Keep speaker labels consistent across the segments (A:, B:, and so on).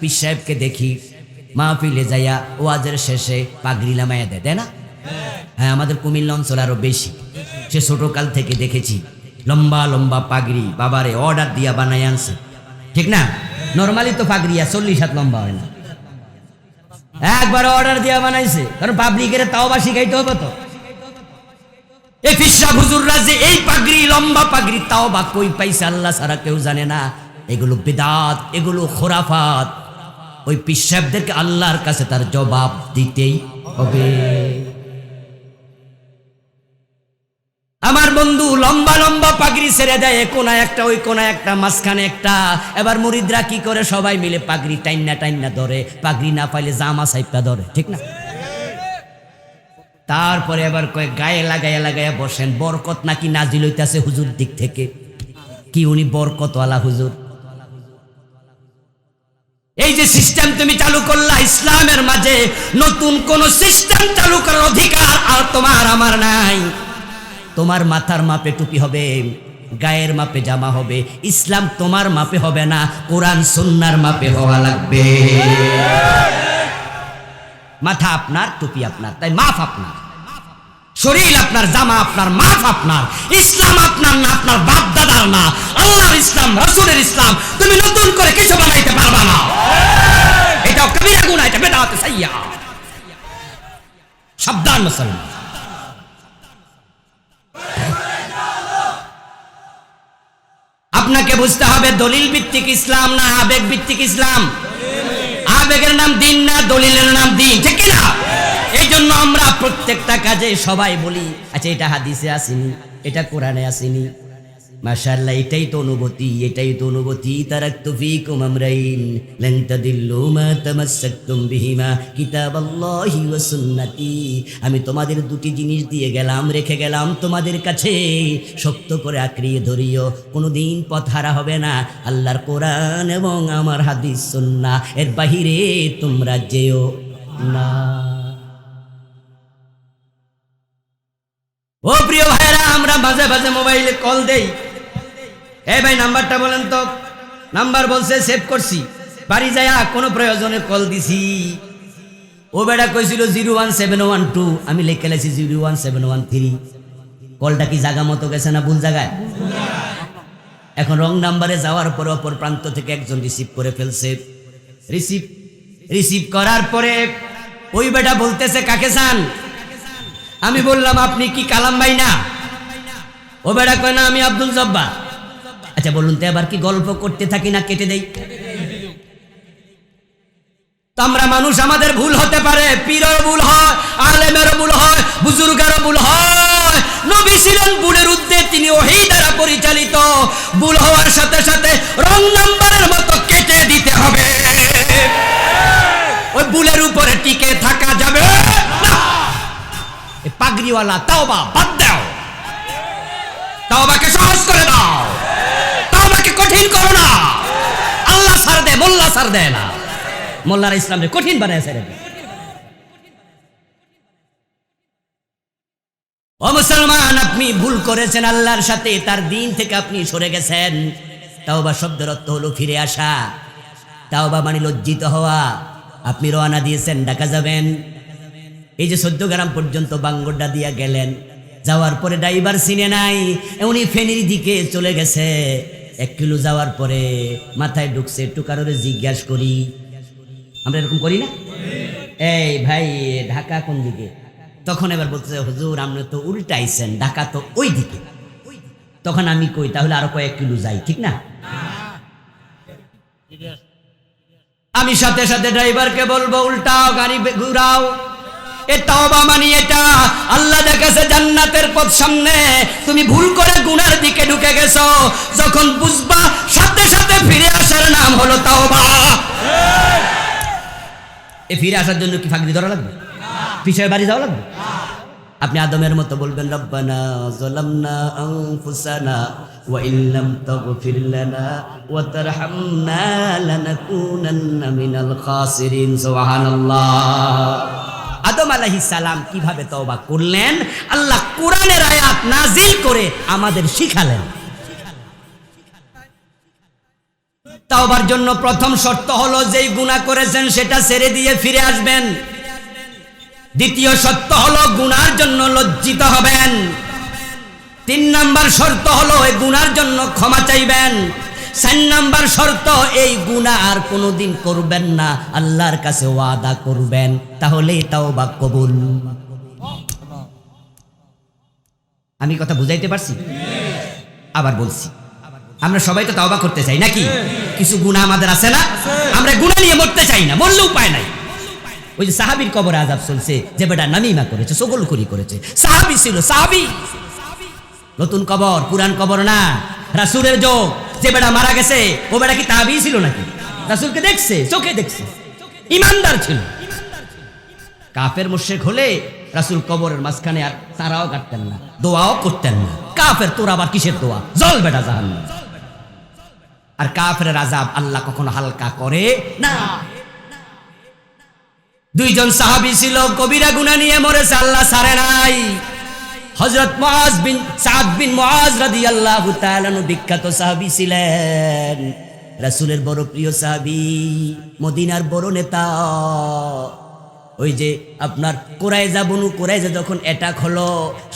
A: পীর সাহেবকে দেখি মাহফিলে যাইয়া ওয়াজের শেষে পাগড়ি নামাইয়া দেয়, তাই না? হ্যাঁ, আমাদের কুমিল্লা অঞ্চল আরো বেশি। সে ছোটকাল থেকে দেখেছি লম্বা লম্বা পাগড়ি বাবারে অর্ডার দিয়া বানাই আনছে, ঠিক না? নর্মালি তো পাগড়ি 40 হাত লম্বা হয় না, একবার অর্ডার দিয়া বানাইছে, কারণ পাবলিকের তাওবা শিখাইতে হবে তো। এই ফিসা হুজুররা যে এই পাগড়ি লম্বা পাগড়ি তাওবা কই পাইছে আল্লাহ ছাড়া কেউ জানে না। এগুলো বিদআত, এগুলো খুরাফাত। ওই পীর সাহেবদেরকে আল্লাহর কাছে তার জবাব দিতেই হবে। আমার বন্ধু লম্বা লম্বা পাগড়ি ছেড়ে দেয়, কোনায় একটা ওই কোনায় একটা মাঝখানে একটা। এবার মুরিদরা কি করে? সবাই মিলে পাগড়ি টাইন্না টাইন্না ধরে, পাগড়ি না পাইলে জামা সাইপা ধরে, ঠিক না? তারপরে এবার কয় গায়ে লাগাইয়া লাগাইয়া বসেন, বরকত নাকি নাজিল হইতাছে হুজুর দিক থেকে। কি উনি বরকতওয়ালা হুজুর? এই যে সিস্টেম তুমি চালু করলা ইসলামের মাঝে, নতুন কোন সিস্টেম চালু করার অধিকার আর তোমার আমার নাই। তোমার মাথার মাপে টুপি হবে, গায়ের মাপে জামা হবে, ইসলাম তোমার মাপে হবে না, কোরআন সুন্নাহর মাপে হওয়া লাগবে। মাথা আপনার, টুপি আপনার, তাই মাপ আপনার, শরীর আপনার, জামা আপনার, মাপ আপনার। ইসলাম আপনার না, আপনার বাপ দাদার না, আল্লাহর ইসলাম, রাসূলের ইসলাম। তুমি নতুন করে কিছু বানাইতে পারবা না। এটাও কবিরা গুনাহ, এটা বিদআত সাইয়্যা। সাবধান মুসলমান। আপনাকে বুঝতে হবে দলিল ভিত্তিক ইসলাম না আবেগ ভিত্তিক ইসলাম। আবেগের নাম দিন না, দলিলের নাম দিন, ঠিক না? এই জন্য আমরা প্রত্যেকটা কাজে সবাই বলি আচ্ছা এটা হাদিসে আসেনি, এটা কোরআনে আসেনি। মাশাআল্লাহ, এটাই তো অনুভূতি, এটাই তো অনুভূতি। তারাকতু ফীকুম আমরাইন লান তাদিল্লু মা তামাসসাকতুম বিহিমা কিতাবাল্লাহি ওয়া সুন্নতি। আমি তোমাদের দুটি জিনিস দিয়ে গেলাম, রেখে গেলাম তোমাদের কাছে, শক্ত করে আঁকড়িয়ে ধরিও, কোনোদিন পথ হারা হবে না। আল্লাহর কোরআন এবং আমার হাদিস সুন্নাহ, এর বাহিরে তোমরা যেও না। ও প্রিয় ভাইরা, আমরা মাঝে মাঝে মোবাইলে কল দেই, এই ভাই নাম্বারটা বলেন তো। নাম্বার বলছে সেভ করছি, বাড়ি যায় কোনো প্রয়োজনে কল দিছি। ও বেটা কইছিল 01712, আমি লিখে লেছি 01713। কলটা কি জায়গা মতো গেছে না ভুল জায়গায়? এখন রং নাম্বারে যাওয়ার পর অপর প্রান্ত থেকে একজন রিসিভ করে ফেলছে। রিসিভ করার পরে ওই বেটা বলতেছে কাকে চান? আমি বললাম আপনি কি কালাম ভাই না? ও বেটা কয় না আমি আব্দুল জব্বার। আচ্ছা বলুন তো এবার কি গল্প করতে থাকি না কেটে দেই? তো আমরা মানুষ, আমাদের ভুল হতে পারে, পীরের ভুল হয়, আলেমের ভুল হয়, বুজুর্গেরও ভুল হয়। নবী ছিলেন ভুলের ঊর্ধ্বে, তিনি ওহী দ্বারা পরিচালিত। ভুল হওয়ার সাথে সাথে রং নাম্বারের মতো কেটে দিতে হবে। ওই ভুলের উপরে টিকে থাকা যাবে না। পাগড়িওয়ালা তাওবা বাদ দাও, তাওবাকে সহজ করে দাও, তাওবাকে কঠিন করো না। আল্লাহ ছাড় দেয়, মোল্লা ছাড় দেয় না। মোল্লারা ইসলামকে কঠিন বানায় ছেড়ে দেয়। ও মুসলমান, আপনি ভুল করেছেন আল্লাহর সাথে, তার দিন থেকে আপনি সরে গেছেন। তাওবা শব্দের অর্থ হলো ফিরে আসা। তাওবা মানে লজ্জিত হওয়া। আপনি রওনা দিয়েছেন ঢাকা যাবেন, এই যে 14 গ্রাম পর্যন্ত বাঙ্গড্ডা দিয়া গেলেন, যাওয়ার পরে ড্রাইভার চিনে নাই, উনি ফেনীর দিকে চলে গেছে। 1 কিলো যাওয়ার পরে মাথায় ঢুকছে, একটু কারোরে জিজ্ঞাসা করি, আমরা এরকম করি না? এই ভাই ঢাকা কোন দিকে? তখন এবার বলতেছে হুজুর আপনি তো উল্টা আইছেন, ঢাকা তো ওই দিকে। তখন আমি কই তাহলে আরো কয়েক কিলো যাই, ঠিক না? আমি সাথে সাথে ড্রাইভারকে বলবো উল্টাও, গাড়ি ঘুরাও। তাওবা মানে এটা। আল্লাহ দেখাছে জান্নাতের পথ সামনে, তুমি ভুল করে গুনার দিকে ঢুকে গেছো। যখন বুঝবা সাথে সাথে ফিরে আসার নাম হলো তাওবা। ফিরে আসার জন্য কি ফাঁকি ধরা লাগবে? পিছনে বাড়ি যাওয়া লাগবে? আপনি আদমের মতো বলবেন রব্বানা যালামনা আনফুসানা ওয়া ইল্লাম তাগফির লানা ওয়া তারহামনা লানাকুনান্না মিনাল খাসিরিন। সুবহানাল্লাহ। আদম আলাইহিস সালাম কিভাবে তওবা করলেন আল্লাহ কোরআনের আয়াত নাজিল করে আমাদের শিখালেন। তাওবার জন্য প্রথম শর্ত হলো যেই গুনাহ করেছেন সেটা ছেড়ে দিয়ে ফিরে আসবেন। দ্বিতীয় শর্ত হলো গুনার জন্য লজ্জিত হবেন। 3 নাম্বার শর্ত হলো এই গুনার জন্য ক্ষমা চাইবেন। 4 নাম্বার শর্ত এই গুনাহ আর কোনোদিন করবেন না, আল্লাহর কাছে ওয়াদা করবেন, তাহলেই তাওবা কবুল। আমি কথা বুঝাইতে পারছি? আবার বলছি, আমরা সবাই তো তাওবা করতে চাই নাকি? কিছু গুনাহ আমাদের আছে না? আমরা গুনাহ নিয়ে মরতে চাই না, মরলে উপায় নাই। ওই যে সাহাবীর কবরে আযাব চলছে, যে বেটা নামিমা করেছে, চগলখড়ি করেছে, সাহাবী ছিল, সাহাবী। নতুন কবর, পুরান কবর না, রাসূলের যোগ। যে বেটা মারা গেছে ও বেটা কি তাবী ছিল নাকি? রাসূলকে দেখছে, চোখে দেখছে, ঈমানদার ছিল। কাফের মুশরিক হলে রাসূল কবরের মাঝখানে আর তারাও কাটতেন না, দোয়াও করতেন না। কাফের তোর আবার কিসের দোয়া? জল বেটা জাহান্নাম। আর কাফেরের আযাব আল্লাহ কখনো হালকা করে না। 2 জন সাহাবী ছিল, কবিরা গুনাহ নিয়ে মরেছে, আল্লাহ ছাড়ে নাই। হযরত মুআজ বিন সাদ বিন মুআজ রাদিয়াল্লাহু তাআলা বিখ্যাত সাহাবী ছিলেন, রাসূলের বড় প্রিয় সাহাবী, মদিনার বড় নেতা। ওই যে আপনার কুরাইজা, বনু কুরাইজা যখন অ্যাটাক হলো,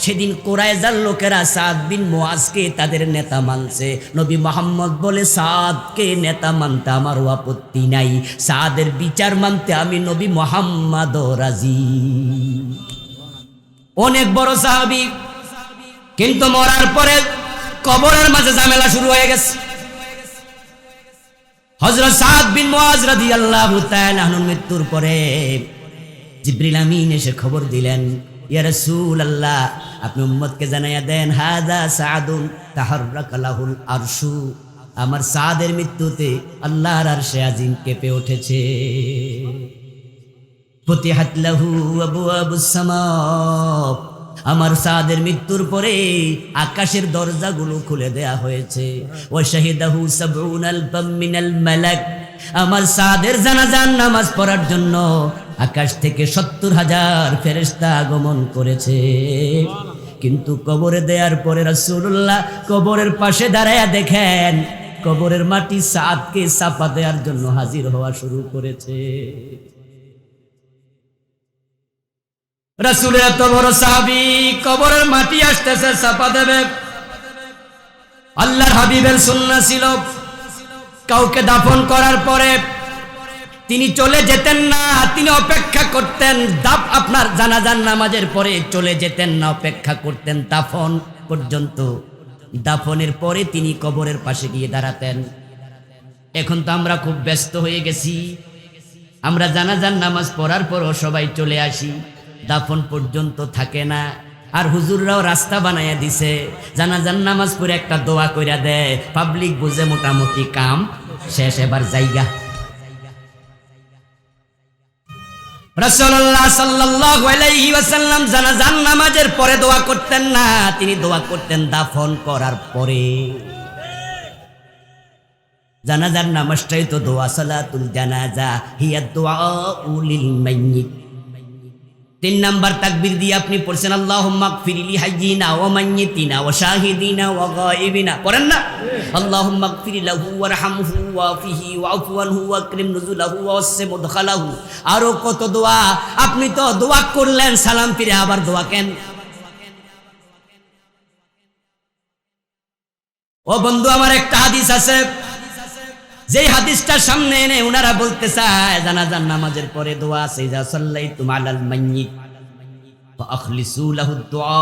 A: সেদিন কুরাইজার লোকেরা সাদ বিন মুআজকে তাদের নেতা মানছে। নবী মুহাম্মদ বলে, সাদকে নেতা মানতে আমার আপত্তি নাই, সাদের বিচার মানতে আমি নবী মুহাম্মদ রাজি। অনেক বড় সাহাবী, কিন্তু মরার পরে কবরের মাঝে ঝামেলা শুরু হয়ে গেছে। হযরত সাদ বিন মুআজ রাদিয়াল্লাহু তাআলা আনহুর মৃত্যুর পরে জিবরিল আমিন এসে খবর দিলেন, ইয়া রাসূলুল্লাহ, আপনি উম্মতকে জানাইয়া দেন, হাযা সাদুন তাহাররাকা লাহুল আরশু, আমার সাদের মৃত্যুতে আল্লাহর আরশে আজিম কেঁপে উঠেছে। ফুতিহাত লাহু আবওয়াবুস সামা, আমার সাদের মৃত্যুর পরে আকাশের দরজাগুলো খুলে দেয়া হয়েছে। ওয়া শাহিদাহু ৭০ আলফাম মিনাল মালাক, আমার সাদের জানাজার নামাজ পড়ার জন্য আকাশ থেকে ৭০,০০০ ফেরেশতা আগমন করেছে। কিন্তু কবরে দেওয়ার পরে রাসূলুল্লাহ কবরের পাশে দাঁড়ায়া দেখেন, কবরের মাটি সাদকে চাপা দেওয়ার জন্য হাজির হওয়া শুরু করেছে। রাসূলের এত বড় সাহাবী, কবরের মাটি আসতেছে, চাপা দেবে। আল্লাহর হাবিবের সুন্নাহ ছিল, কাউকে দাফন করার পরে তিনি চলে যেতেন না, তিনি অপেক্ষা করতেন। আপনার জানাজার নামাজের পরে চলে যেতেন না, অপেক্ষা করতেন দাফন পর্যন্ত। দাফনের পরে তিনি কবরের পাশে গিয়ে দাঁড়াতেন। এখন তো আমরা খুব ব্যস্ত হয়ে গেছি, আমরা জানাজার নামাজ পড়ার পরও সবাই চলে আসি, দাফন পর্যন্ত থাকে না। আর হুজুররাও রাস্তা বানাইয়া দিছে, জানাজার নামাজ পড়ে একটা দোয়া কইরা দেয়, পাবলিক বুঝে মোটামুটি কাম শেষ, এবার জায়গা। রাসূলুল্লাহ সাল্লাল্লাহু আলাইহি ওয়াসাল্লাম জানাজার নামাজের পরে দোয়া করতেন না, তিনি দোয়া করতেন দাফন করার পরে। জানাজার নামাজটাই তো দোয়া, সালাতুল জানাজা হিয়া দুআউ লিল মাইয়িত। 3 নাম্বার তাকবীর দিয়ে আপনি পড়ছেন, আল্লাহুম্মা গফিরলি হাইয়িনা ওয়া মাইয়িতিনা ওয়া শাহিদিনা ওয়া গায়িবিনা, পড়েন না? আল্লাহুম্মা গফির লাহু ওয়ারহামহু ওয়াফিহি ওয়াফু আনহু ওয়াকরিম নুজুলাহু ওয়াসসি মুদখালাহু। আরো কত দোয়া, আপনি তো দোয়া করলেন, সালাম ফিরে আবার দোয়া কেন? ও বন্ধু আমার, একটা হাদিস আছে, যেই হাদিসটা সামনে এনে ওনারা বলতে চায় জানাজার নামাজের পরে দোয়া আছে, ইজা সাল্লাইতুম আলাল মাইয়িত ফাখলিসু লাহু দুআ,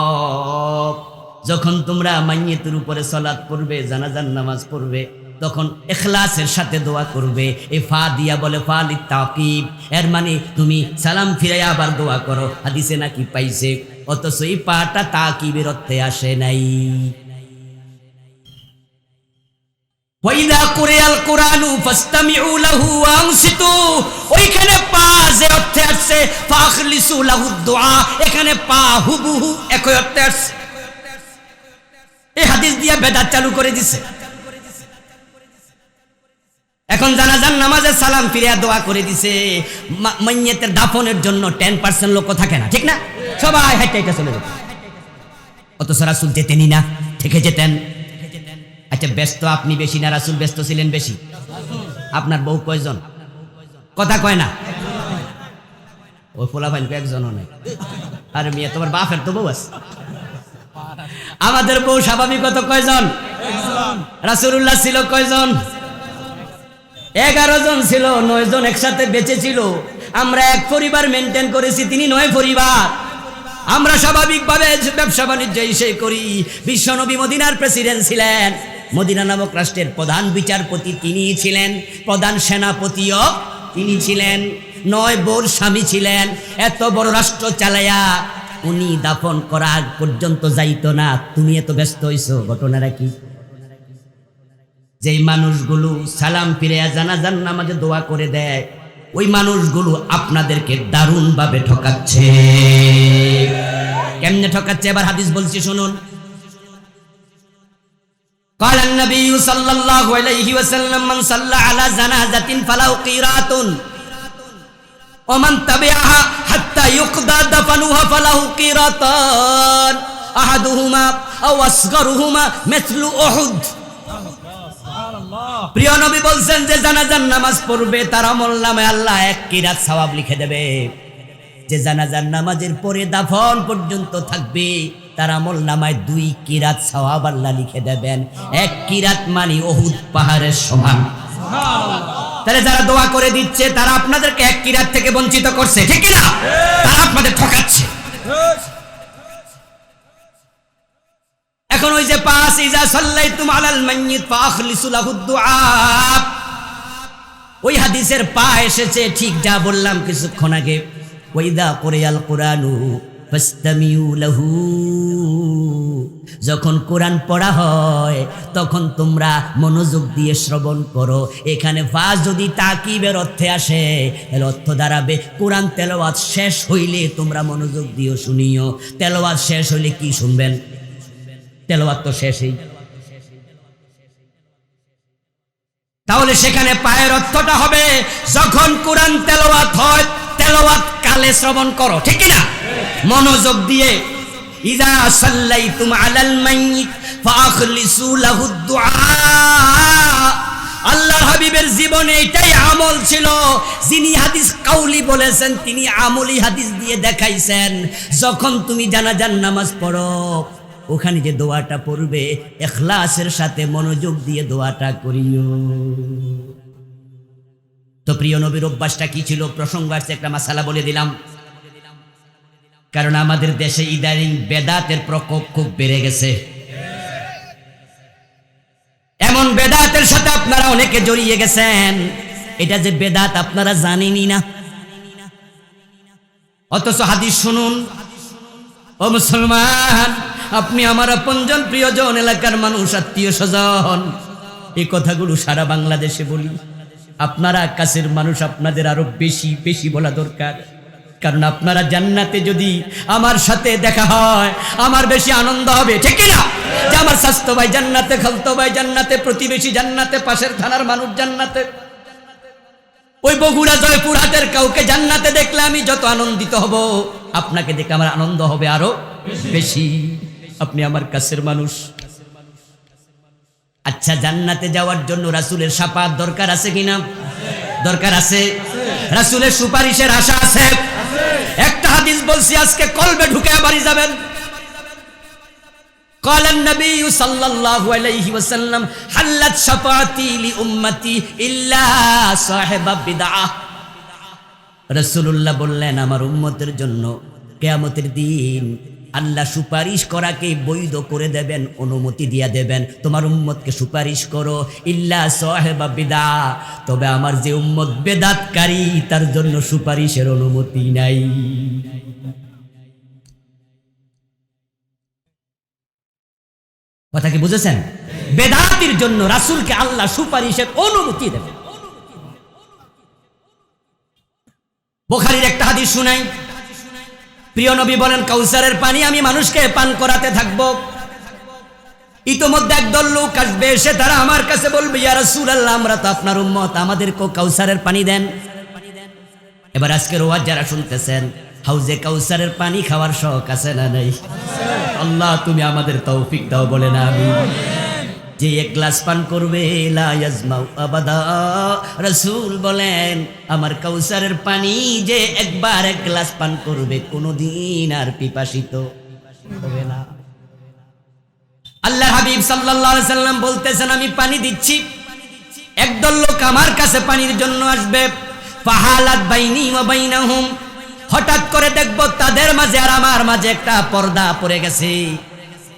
A: যখন তোমরা মাইয়িতের উপরে সালাত পড়বে, জানাজার নামাজ পড়বে, তখন ইখলাসের সাথে দোয়া করবে। এই ফা দিয়া বলে ফা লিতাকিব, এর মানে তুমি সালাম ফিরাইয়া আবার দোয়া করো। হাদিসে নাকি পাইছে, অথচ এই পাটা তাকিবের অর্থে আসে নাই। ওয়াইদা কুরিয়াল কুরআনু ফাসতামিউ লাহু ওয়া আনসিতু, ওইখানে পা যে অর্থে আসছে ফাখলিসু লাহু দুআ, এখানে পা হুবহু একই অর্থে আসছে। এই হাদিস দিয়া বেদাত চালু করে দিছে। এখন জানাজার নামাজে সালাম ফিরিয়া দোয়া করে দিছে। মাইয়িতের দাফনের জন্য 10% লোক থাকে না, ঠিক না? সবাই হাইটা হাইটা চলে যেত, অথচ রাসূল যেতেনই না, থেকে যেতেন। আচ্ছা, ব্যস্ত আপনি বেশি না রাসূল ব্যস্ত ছিলেন বেশি? আপনার বউ কয়জন? কথা কয় না। ওই পোলা ভাই একজনও নেই। আরে মিয়া, তোমার বাপের তো বউ আছে। আমাদের বউ স্বাভাবিকত কয়জন? রাসূলুল্লাহ ছিল কয়জন? 11 জন ছিল, 9 জন একসাথে বেঁচে ছিল। আমরা এক পরিবার মেনটেন করেছি, তিনি 9 পরিবার। আমরা স্বাভাবিকভাবে ব্যবসা বাণিজ্য সেই করি। বিশ্বনবী মদিনার প্রেসিডেন্ট ছিলেন, মদিনা নামক রাষ্ট্রের প্রধান বিচারপতি তিনি ছিলেন, প্রধান সেনাপতিও তিনি ছিলেন, 9 বোর স্বামী ছিলেন। এত বড় রাষ্ট্র চালায়া উনি দাফন করা পর্যন্ত যাইতো না। তুমি এত ব্যস্ত হইছো, ঘটনাটা কি? যেই মানুষগুলো সালাম ফিরে জানাজার নামাজে দোয়া করে দেয়, ওই মানুষগুলো আপনাদেরকে দারুণ ভাবে ঠকাচ্ছে। কেমনে ঠকাচ্ছে এবার হাদিস বলছি শুনুন। قال النبي صلى الله عليه وسلم من صلى على جنازة فله قيراط ومن تبعها حتى يقضى دفنها فله قيراطان أحدهما أو أصغرهما مثل أحد। প্রিয় নবী বলছেন যে জানাজার নামাজ পড়বে তার আমলনামায় আল্লাহ 1 কিরাত সওয়াব লিখে দেবে। যে জানাজার নামাজের পরে দাফন পর্যন্ত থাকবে তার আমলনামায় 2 কিরাত সওয়াব আল্লাহ লিখে দেবেন। 1 কিরাত মানে উহুদ পাহাড়ের সমান। তাহলে যারা দোয়া করে দিচ্ছে তারা আপনাদেরকে 1 কিরাত থেকে বঞ্চিত করছে, ঠিক কি না? তারা আপনাদের ঠকাচ্ছে। এখন ওই যে 5 ইজা সাল্লাইতুম আলাল মাইয়িত ফাখলিসু লাহু দুআ, ওই হাদিসের পা এসেছে ঠিক যা বললাম কিছুক্ষণ আগে। ওয়াইদা কুরিয়াল কুরআনু ফাসতামিউ লাহু, যখন কোরআন পড়া হয় তখন তোমরা মনোযোগ দিয়ে শ্রবণ করো। এখানে ফা যদি তাকিবের অর্থে আসে তাহলে অর্থ দাঁড়াবে কোরআন তেলাওয়াত শেষ হইলে তোমরা মনোযোগ দিয়ে শুনিও। তেলাওয়াত শেষ হইলে কি শুনবেন? তেলাওয়াত তো শেষই। তাহলে সেখানে পায়ের অর্থটা হবে যখন কোরআন তেলাওয়াত হয় তেলাওয়াত কালে শ্রবণ করো, ঠিক কি না? মনোযোগ দিয়ে। ইজা সাল্লাইতুম আলাল মাইয়িত ফাখলিসু লাহু দুআ, আল্লাহর হাবিবের জীবনে এটাই আমল ছিল। যিনি হাদিস কাউলি বলেছেন তিনি আমলি হাদিস দিয়ে দেখাইছেন। যখন তুমি জানাজার নামাজ পড়ো ওখানে যে দোয়াটা পড়বে ইখলাসের সাথে মনোযোগ দিয়ে দোয়াটা করিও। তো প্রিয় নবীর অভ্যাসটা কি ছিল? প্রসঙ্গ আসছে একটা মাসালা বলে দিলাম। কারণ আমাদের দেশে ইদানিং বেদাতের প্রকোপ খুব বেড়ে গেছে। এমন বেদাতের সাথে আপনারা অনেকে জড়িয়ে গেছেন, এটা যে বেদাত আপনারা জানেনই না। অথচ হাদিস শুনুন। ও মুসলমান, আপনি আমার আপনজন, প্রিয়জন, এলাকার মানুষ, আত্মীয় স্বজন, এই কথাগুলো সারা বাংলাদেশে বলি। আপনারা কাছের মানুষ, আপনাদের আরো বেশি বেশি বলা দরকার। কারণ আপনারা জান্নাতে যদি আমার সাথে দেখা হয় আমার বেশি আনন্দ হবে, ঠিক কি না? যে আমার স্বাস্থ্য ভাই জান্নাতে, খালতো ভাই জান্নাতে, প্রতিবেশী জান্নাতে, পাশের থানার মানুষ জান্নাতে, ওই বগুড়া জয়পুরহাটের কাউকে জান্নাতে দেখলে আমি যত আনন্দিত হব, আপনাকে দেখে আমার আনন্দ হবে আরো বেশি। আপনি আমার কাছের মানুষ। আচ্ছা, জান্নাতে যাওয়ার জন্য রাসূলের শাফাআত দরকার আছে কিনা? দরকার আছে। রাসূলের সুপারিশের আশা আছে। একটা হাদিস বলছি আজকে কলবে ঢুকে বাড়ি যাবেন। قال النبي صلى الله عليه وسلم حلت شفاعتي لأمتي إلا صاحب بدعة। রাসূলুল্লাহ বললেন আমার উম্মতের জন্য কিয়ামতের দিন আল্লাহ সুপারিশ করাকে বৈধ করে দেবেন, অনুমতি দিয়া দেবেন। তোমার উম্মতকে সুপারিশ করো, ইল্লা সাহেবা বিদা, তবে আমার যে উম্মত বেদাতকারী তার জন্য সুপারিশের অনুমতি নাই। কথা কি বুঝেছেন? বেদাতির জন্য রাসূলকে আল্লাহ সুপারিশের অনুমতি দেবেন। বুখারীর একটা হাদিস শুনাই। প্রিয় নবী বলেন কাউসারের পানি আমি মানুষকে পান করাতে থাকবো। ইতোমধ্যে একদল লোক আসবে, এসে তারা আমার কাছে বলবে ইয়া রাসূলুল্লাহ আমরা তো আপনার উম্মত, আমাদেরকে কাউসারের পানি দেন। এবার আজকের ওয়াজ যারা শুনতেছেন, হাউজে কাউসারের পানি খাওয়ার শখ আছে না নাই? আল্লাহ তুমি আমাদের তৌফিক দাও, বলে না আমিন। যে এক গ্লাস পান করবে লা ইয়াজমাউ আবাদা। রাসূল বলেন আমার কাউসারের পানি যে একবার এক গ্লাস পান করবে কোনোদিন আর পিপাসিত হবে না। আল্লাহর হাবিব সাল্লাল্লাহু আলাইহি সাল্লাম বলতেছেন আমি পানি দিচ্ছি, একদল লোক আমার কাছে পানির জন্য আসবে, ফাহালাত বাইনি ওয়া বাইনাহুম, হঠাৎ করে দেখব তাদের মাঝে আর আমার মাঝে একটা পর্দা পড়ে গেছে,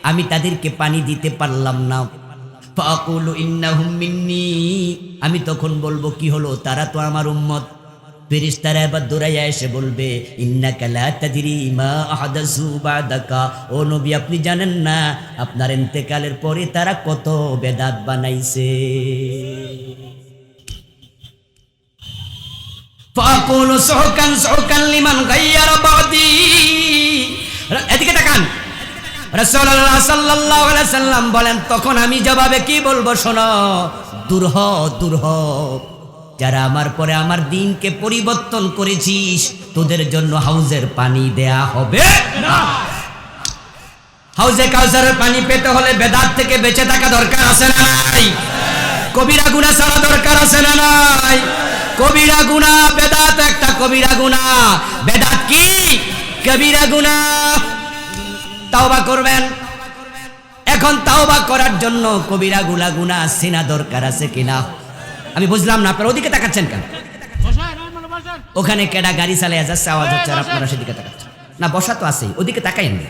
A: আমি তাদেরকে পানি দিতে পারলাম না। ফাকুলু ইন্নাহুম মিন্নি, আমি তখন বলবো কি হলো, তারা তো আমার উম্মত। ফেরেশতারা এবার দৌড়াইয়া এসে বলবে ইন্নাকা লা তাদরি মা আহদাসু বাদাকা, ও নবী আপনি জানেন না আপনার ইন্তেকালের পরে তারা কত বেদাত বানাইছে। ফাকুলু সুহকান সুহকান লিমান গায়্যারা বাদি। এদিকে তাকান, রাসূলুল্লাহ সাল্লাল্লাহু আলাইহি সাল্লাম বলেন তখন আমি জবাবে কি বলবো শোনো, দূর হ দূর হ, যারা আমার পরে আমার দিনকে পরিবর্তন করেছিস তোদের জন্য হাউজের পানি দেয়া হবে না। হাউজে কাউসারের পানি পেতে হলে বেদাত থেকে বেঁচে থাকা দরকার আছে না নাই? কবিরা গুনাহ ছাড়া দরকার আছে না নাই? কবিরা গুনাহ, বেদাত একটা কবিরা গুনাহ। বেদাত কি? কবিরা গুনাহ। তাওবা করবেন। এখন তাওবা করার জন্য কবিরা গুনাহ চেনা দরকার আছে কিনা? আমি বুঝলাম না, আপনারা ওদিকে তাকাচ্ছেন কেন? ওখানে কেডা গাড়ি চালিয়ে যাচ্ছে, আওয়াজ হচ্ছে আর আপনারা সেদিকে তাকাচ্ছেন না। বসা তো আছেই, ওদিকে তাকাইন না।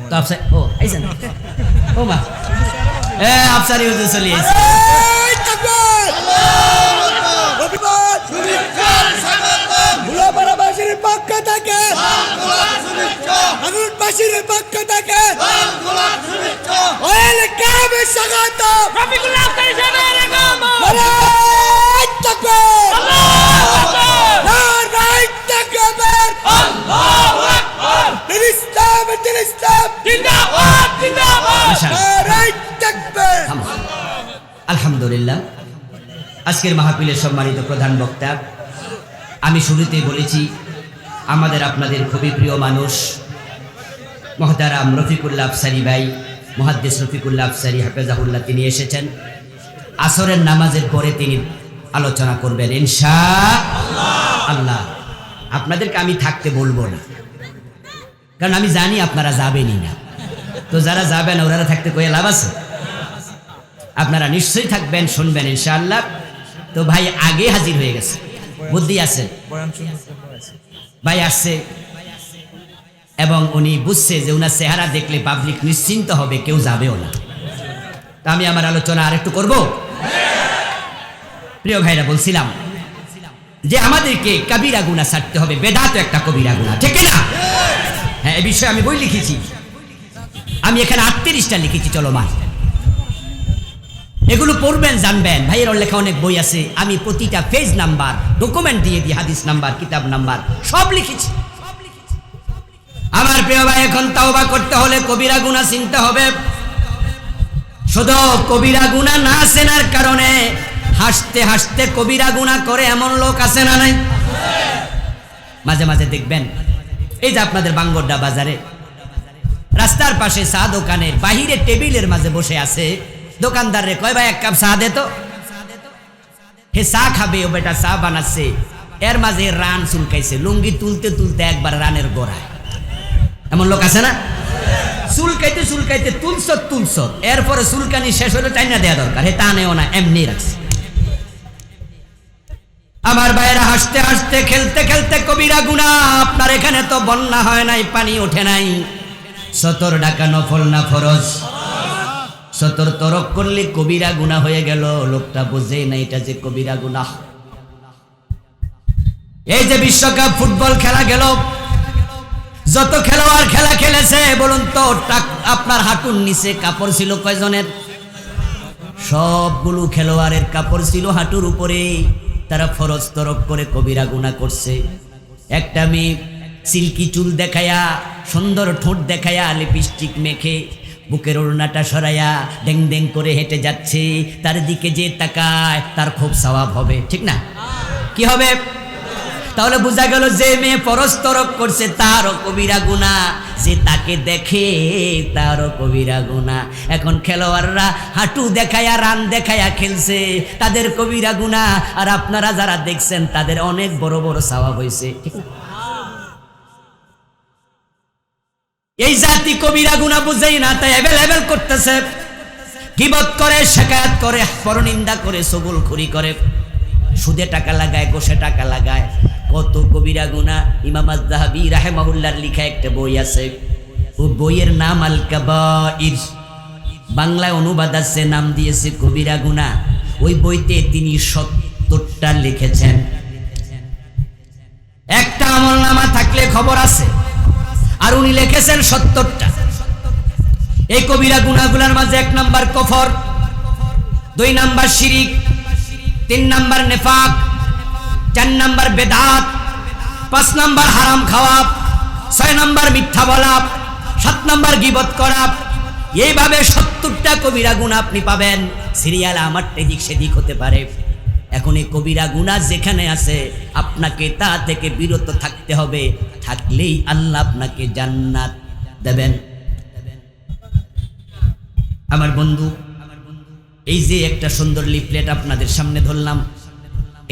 A: তো আপসা ও আইছেন ও মা এ আপসারি হুজুর চলে আইছে।
B: বাসীর পক্ষ থেকে বাসীর পক্ষ থেকে ওয়েল কাম স্বাগত রফিকুল্লাহ তাইজানের ইমামত আল্লাহু তাকবীর নারায়ে তাকবীর আল্লাহু আকবার ইসলাম জিন্দাবাদ জিন্দাবাদ নারায়ে তাকবীর।
A: আলহামদুলিল্লাহ, আজকের মাহফিলের সম্মানিত প্রধান বক্তা, আমি শুরুতেই বলেছি আমাদের আপনাদের খুবই প্রিয় মানুষ মুহতারাম রফিকুল্লাহ আফসারী ভাই, মুহাদ্দিস রফিকুল্লাহ আফসারী হাফেজাহুল্লাহ, তিনি এসেছেন। আসরের নামাজের পরে তিনি আলোচনা করবেন ইনশাআল্লাহ। আপনাদেরকে আমি থাকতে বলবো না, কারণ আমি জানি আপনারা যাবেনই না। তো যারা যাবেন ওরা থাকতে কয়ে লাভ আছে? আপনারা নিশ্চয়ই থাকবেন, শুনবেন ইনশাআল্লাহ। তো ভাই আগে হাজির হয়ে গেছে, বুদ্ধি আছে, ভাই আসছে এবং উনি বুঝছে যে উনার চেহারা দেখলে পাবলিক নিশ্চিন্ত হবে, কেউ যাবেও না। তা আমি আমার আলোচনা আর একটু করব। প্রিয় ভাইরা, বলছিলাম যে আমাদেরকে কবিরা গুনাহ ছাড়তে হবে, বেদাত একটা কবিরা গুনাহ, ঠিক না? হ্যাঁ, এই বিষয়ে আমি বই লিখেছি, আমি এখানে 38টা লিখেছি চলমান। এগুলো পড়বেন, জানবেন। ভাইয়ের লেখা অনেক বই আছে, আমি প্রতিটা পেজ নাম্বার ডকুমেন্ট দিয়ে দিই, হাদিস নাম্বার, কিতাব নাম্বার সব লিখেছি। আমার প্রিয় ভাই, এখন তাওবা করতে হলে কবিরা গুনাহ চিনতে হবে। শুধু কবিরা গুনাহ না চেনার কারণে হাসতে হাসতে কবিরা গুনাহ করে এমন লোক আছে না নাই? মাঝে মাঝে দেখবেন, এই যে আপনাদের বাঙ্গরডা বাজারে রাস্তার পাশে চা দোকানের বাহিরে টেবিলের মাঝে বসে আছে, দোকানদার রে কয় ভাই এক কাপ চা দে তো। হে চা খাবে, ও বেটা চা বানাচ্ছে, এর মাঝে রান চুলকাইছে, লুঙ্গি তুলতে তুলতে একবার রানের গোড়ায়। এমন লোক আছে না? চুলকাইতে চুলকাইতে তুলছ, এরপরে চুলকানি শেষ হলে টাইনা দেওয়া দরকার, হে তা নেও না, এমনি রাখছে। আমার ভাইয়েরা, হাসতে হাসতে খেলতে খেলতে কবিরা গুনাহ। আপনার এখানে তো বন্যা হয় নাই, পানি ওঠে নাই, সতর ডাকা নফল না ফরজ? সতর তরক করলে কবিরা গুনাহ হয়ে গেল, লোকটা বুঝে না এটা যে কবিরা গুনাহ। এই যে বিশ্বকাপ ফুটবল খেলা গেল, যত খেলোয়াড় খেলা খেলেছে বলুন তো, আপনার হাঁটুর নিচে কাপড় ছিল কয়জনের? সবগুলো খেলোয়াড়ের কাপড় ছিল হাঁটুর উপরে। তারা ফরজ তরক করে কবিরা গুনাহ করছে। একটা মেয়ে সিল্কি চুল দেখায়া, সুন্দর ঠোঁট দেখায়া, লিপস্টিক মেখে, বুকের ওড়নাটা সরাইয়া ডেং ডেং করে হেঁটে যাচ্ছে, তার দিকে যে তাকায় তার খুব সওয়াব হবে, ঠিক না? কি হবে? তাহলে বোঝা গেল যে মেয়ে পরস্তরক করছে তারও কবিরা গুনাহ, যে তাকে দেখে তারও কবিরা গুনাহ। এখন খেলোয়াড়রা হাঁটু দেখায়া রান দেখায়া খেলছে, তাদের কবিরা গুনাহ, আর আপনারা যারা দেখছেন তাদের অনেক বড় বড় সওয়াব হয়েছে। ঠিক না? এই জাতি কবিরা গুনাহ বুঝেই না, তাই অ্যাভেলেবেল করতেছে, গীবত করে, শিকায়াত করে, পরনিন্দা করে, চুগলখড়ি করে, সুদে টাকা লাগায়, গোশে টাকা লাগায়, কত কবিরা গুনাহ। ইমাম আয-যাহাবী রাহিমাহুল্লাহর লেখা একটা বই আছে, ও বইয়ের নাম আল কাবাইর, বাংলায় অনুবাদ আছে, নাম দিয়েছে কবিরা গুনাহ। ওই বইতে তিনি 70টা লিখেছেন। একটা আমলনামা থাকলে খবর আছে, আর উনি লিখেছেন 70টা। এই কবিরা গুনাহগুলোর মাঝে 1 নাম্বার কুফর, 2 নাম্বার শিরিক, 3 নাম্বার নেফাক, 4 নাম্বার বেদাত, 5 নাম্বার হারাম খাওয়া, 6 নাম্বার মিথ্যা বলা, 7 নাম্বার গীবত করা। এইভাবে 70টা কবিরা গুনাহ আপনি পাবেন। সিরিয়াল আমার এদিক সেদিক হতে পারে। এখন এই কবিরা গুনাহ যেখানে আছে আপনাকে তা থেকে বিরত থাকতে হবে, থাকলেই আল্লাহ আপনাকে জান্নাত দেবেন। আমার বন্ধু, এই যে একটা সুন্দর লিফলেট আপনাদের সামনে ধরলাম,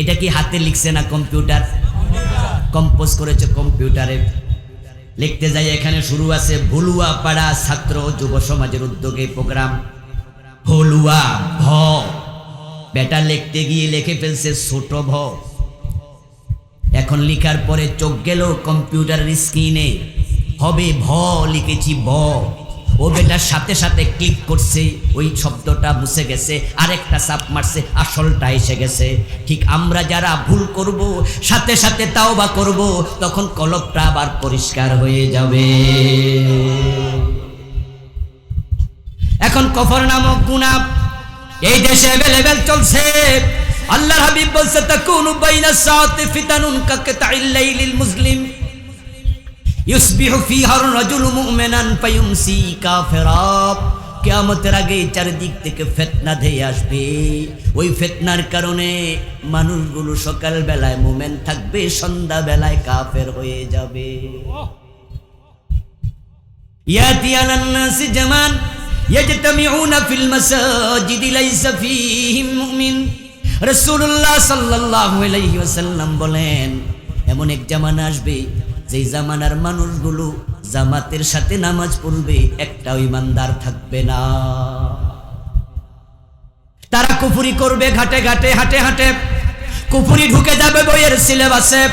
A: এটা কি হাতে লিখছে না কম্পিউটার? কম্পোজ করেছে কম্পিউটারে। লিখতে যাই এখানে শুরু আছে ভুলুয়া পাড়া ছাত্র যুব সমাজের উদ্যোগে প্রোগ্রাম। ভুলুয়া ভ, বেটা লিখতে গিয়ে লিখে ফেলছে ছোট ভ। এখন লিখার পরে চোখ গেল কম্পিউটারের স্ক্রিনে, হবে ভ লিখেছি ব। ও বেটার সাথে সাথে ক্লিক করছে, ওই শব্দটা মুছে গেছে, আরেকটা চাপ মারছে, আসলটা এসে গেছে। ঠিক আমরা যারা ভুল করব সাথে সাথে তাওবা করব, তখন কলবটা আবার পরিষ্কার হয়ে যাবে। এখন কুফর নামক গুনাহ এই দেশে অ্যাভেলেবেল চলছে। আল্লাহর হাবিব বলছে তাকুনু বাইনাস সাআতি ফিতানুন কাকতাইল লাইলিল মুসলিম ইউসবিহু ফিহা আর-রাজুলু মুমিনান ফায়ুমসি কাফিরা। কিয়ামতের আগে চারদিক থেকে ফিতনা ধেয়ে আসবে। ওই ফিতনার কারণে মানুষগুলো সকাল বেলায় মুমিন থাকবে, সন্ধ্যা বেলায় কাফের হয়ে যাবে। ইয়াতি আলান নাসি জামান ইয়াজতামিউনা ফিল মাসাজিদি লাইসা ফীহিম মুমিন। রাসূলুল্লাহ সাল্লাল্লাহু আলাইহি ওয়াসাল্লাম বলেন, এমন এক জামানা আসবে যেই জামানার মানুষগুলো জামাতের সাথে নামাজ পড়বে, একটাও ইমানদার থাকবে না। তারা কুফরি করবে, ঘাটে ঘাটে হাটে হাটে কুফরি ঢুকে যাবে বইয়ের সিলেবাসে।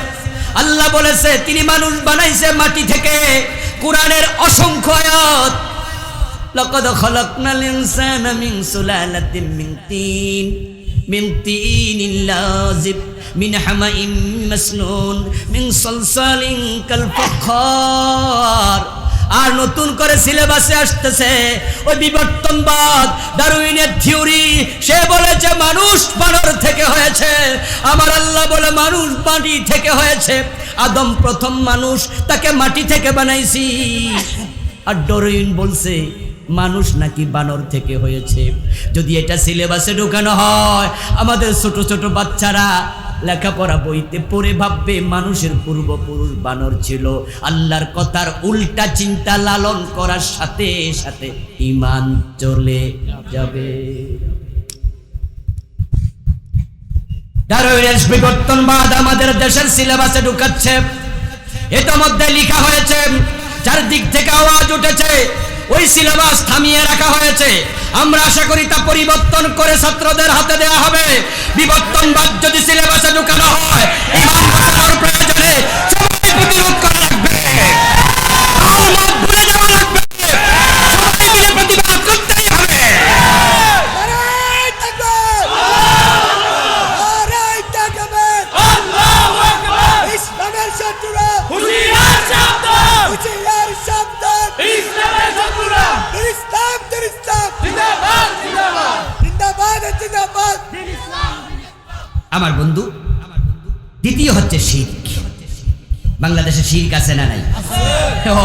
A: আল্লাহ বলেছে তিনি মানুষ বানাইছে মাটি থেকে। কোরআনের অসংখ্য আয়াত, লাকাদ খালাকনাল ইনসানা মিন সুলালাতিন মিন তিনিন লাযিব মিন হামাইম মাসনুন মিন সালসালিন কাল ফাখার। আর নতুন করে সিলেবাসে আসতেছে ওই বিবর্তনবাদ, ডারউইনের থিওরি। সে বলেছে মানুষ বানর থেকে হয়েছে, আমার আল্লাহ বলে মানুষ মাটি থেকে হয়েছে। আদম প্রথম মানুষ, তাকে মাটি থেকে বানাইছি। আর ডারউইন বলছে মানুষ নাকি বানর থেকে হয়েছে। যদি এটা সিলেবাসে ঢোকানো হয়, আমাদের ছোট ছোট বাচ্চারা লেখাপড়া বইতে পড়ে ভাববে মানুষের পূর্বপুরুষ বানর ছিল। আল্লাহর কথার উল্টা চিন্তা লালন করার সাথে সাথে ঈমান চলে যাবে। ডারউইনের বিবর্তনবাদ আমাদের দেশের সিলেবাসে ঢুকাচ্ছে। এটার মধ্যে লেখা হয়েছে, চারদিক থেকে আওয়াজ উঠেছে, ওই সিলেবাস থামিয়ে রাখা হয়েছে। আমরা আশা করি তা পরিবর্তন করে ছাত্রদের হাতে দেওয়া হবে। বিবর্তনবাদ যদি সিলেবাসে ঢুকানো হয়, ঈমান বাঁচানোর প্রয়োজনে সবাই প্রতিরোধ করা লাগবে, মত ভুলে যাওয়া লাগবে, সবাই মিলে প্রতিবাদ করতেই হবে।
B: নারায়ে তাকবীর, নারায়ে তাকবীর, আল্লাহু আকবার। ইসলামের শত্রুরা হুঁশিয়ার সাবধান, হুঁশিয়ার সাবধান। ইসলামের শত্রুরা ইসলাম জিন্দাবাদ, জিন্দাবাদ, জিন্দাবাদ, জিন্দাবাদ।
A: আমার বন্ধু, দ্বিতীয় হচ্ছে শিরক। বাংলাদেশে শিরক আছে না নাই?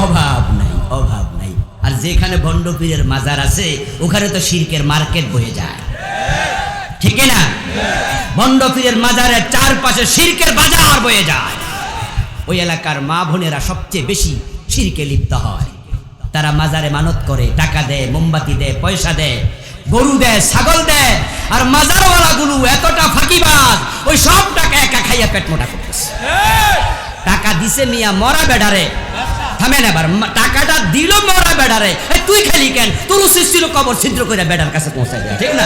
A: অভাব নাই, অভাব নাই। আর যেখানে ভণ্ড পীরের মাজার আছে ওখানে তো শিরকের মার্কেট বয়ে যায়, ঠিক না? ভণ্ড পীরের মাজারের চারপাশে শিরকের বাজার বয়ে যায়। ওই এলাকার মা বোনেরা সবচেয়ে বেশি শিরকে লিপ্ত হয়। তারা মাজারে মানত করে, টাকা দেয়, মোমবাতি দেয়, পয়সা দেয়, গরু দেয়, ছাগল দেয়। আর মাজারওয়ালাগুলো এতটা ফাঁকিবাজ, ওই সব টাকা একা খাইয়া পেট মোটা করতেছে। টাকা দিছে মিয়া মরা বেডারে, থামেন এবার, টাকাটা দিল মরা বেডারে, তুই খালি কেন? তোর উচিত ছিল কবর ছিদ্র করে বেডার কাছে পৌঁছায় দেয়, ঠিক না?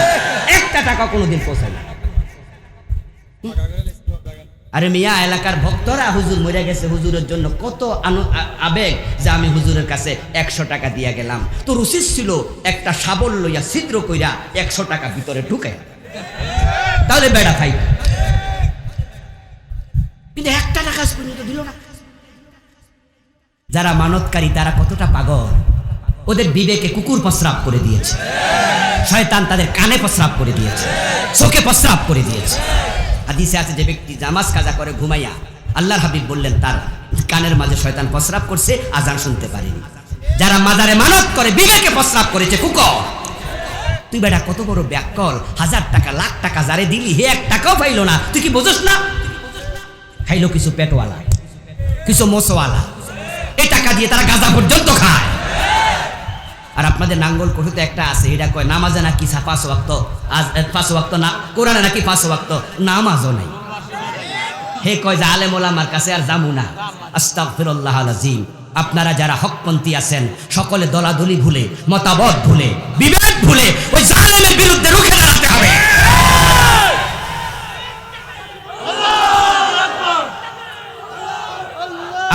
A: একটা টাকা কোনোদিন পৌঁছায় না। আরে মিয়া, এলাকার ভক্তরা হুজুর মরে গেছে, হুজুরের জন্য কত আবেগ যে আমি হুজুরের কাছে 100 টাকা দিয়ে গেলাম। তোর উচিত ছিল একটা শাবল লইয়া ছিদ্র কইরা 100 টাকা ভিতরে ঢুকে, তাহলে বেড়া খাই। কিন্তু 1 টাকা কাজ পর্যন্ত দিল না। যারা মানতকারী তারা কতটা পাগল, ওদের বিবেকে কুকুর প্রস্রাব করে দিয়েছে, শয়তান তাদের কানে প্রস্রাব করে দিয়েছে, চোখে প্রস্রাব করে দিয়েছে। হাদিসে আছে যে ব্যক্তি নামাজ কাজা করে ঘুমাইয়া, আল্লাহর হাবিব বললেন তার কানের মাঝে শয়তান প্রস্রাব করছে, আজান শুনতে পারেনি। যারা মাজারে মানত করে বিবেকে প্রস্রাব করেছে কুকুর। তুই বেটা কত বড় ব্যাককল, 1000 টাকা লাখ টাকা যারে দিলি, হে 1 টাকাও পাইলো না, তুই কি বুঝছ না? খাইলো কিছু পেটওয়ালা, কিছু মোসওয়ালা, এই টাকা দিয়ে তারা গাঁজা পর্যন্ত খায়। আর আপনাদের নাঙ্গল কোঠুতে একটা আছে, এটা কয় নামাজে নাকি 5 ওয়াক্ত, 5 ওয়াক্ত না, কোরআনে নাকি 5 ওয়াক্ত, নামাজও নাই। হে কয় যে আলেম ওলামার কাছে আর যামু না। আস্তাগফিরুল্লাহ আযীম। আপনারা যারা হকপন্থী আছেন সকলে দলাদলি ভুলে, মতামত ভুলে, বিবেক ভুলে ওই জালেমের বিরুদ্ধে রুখে দাঁড়াতে হবে।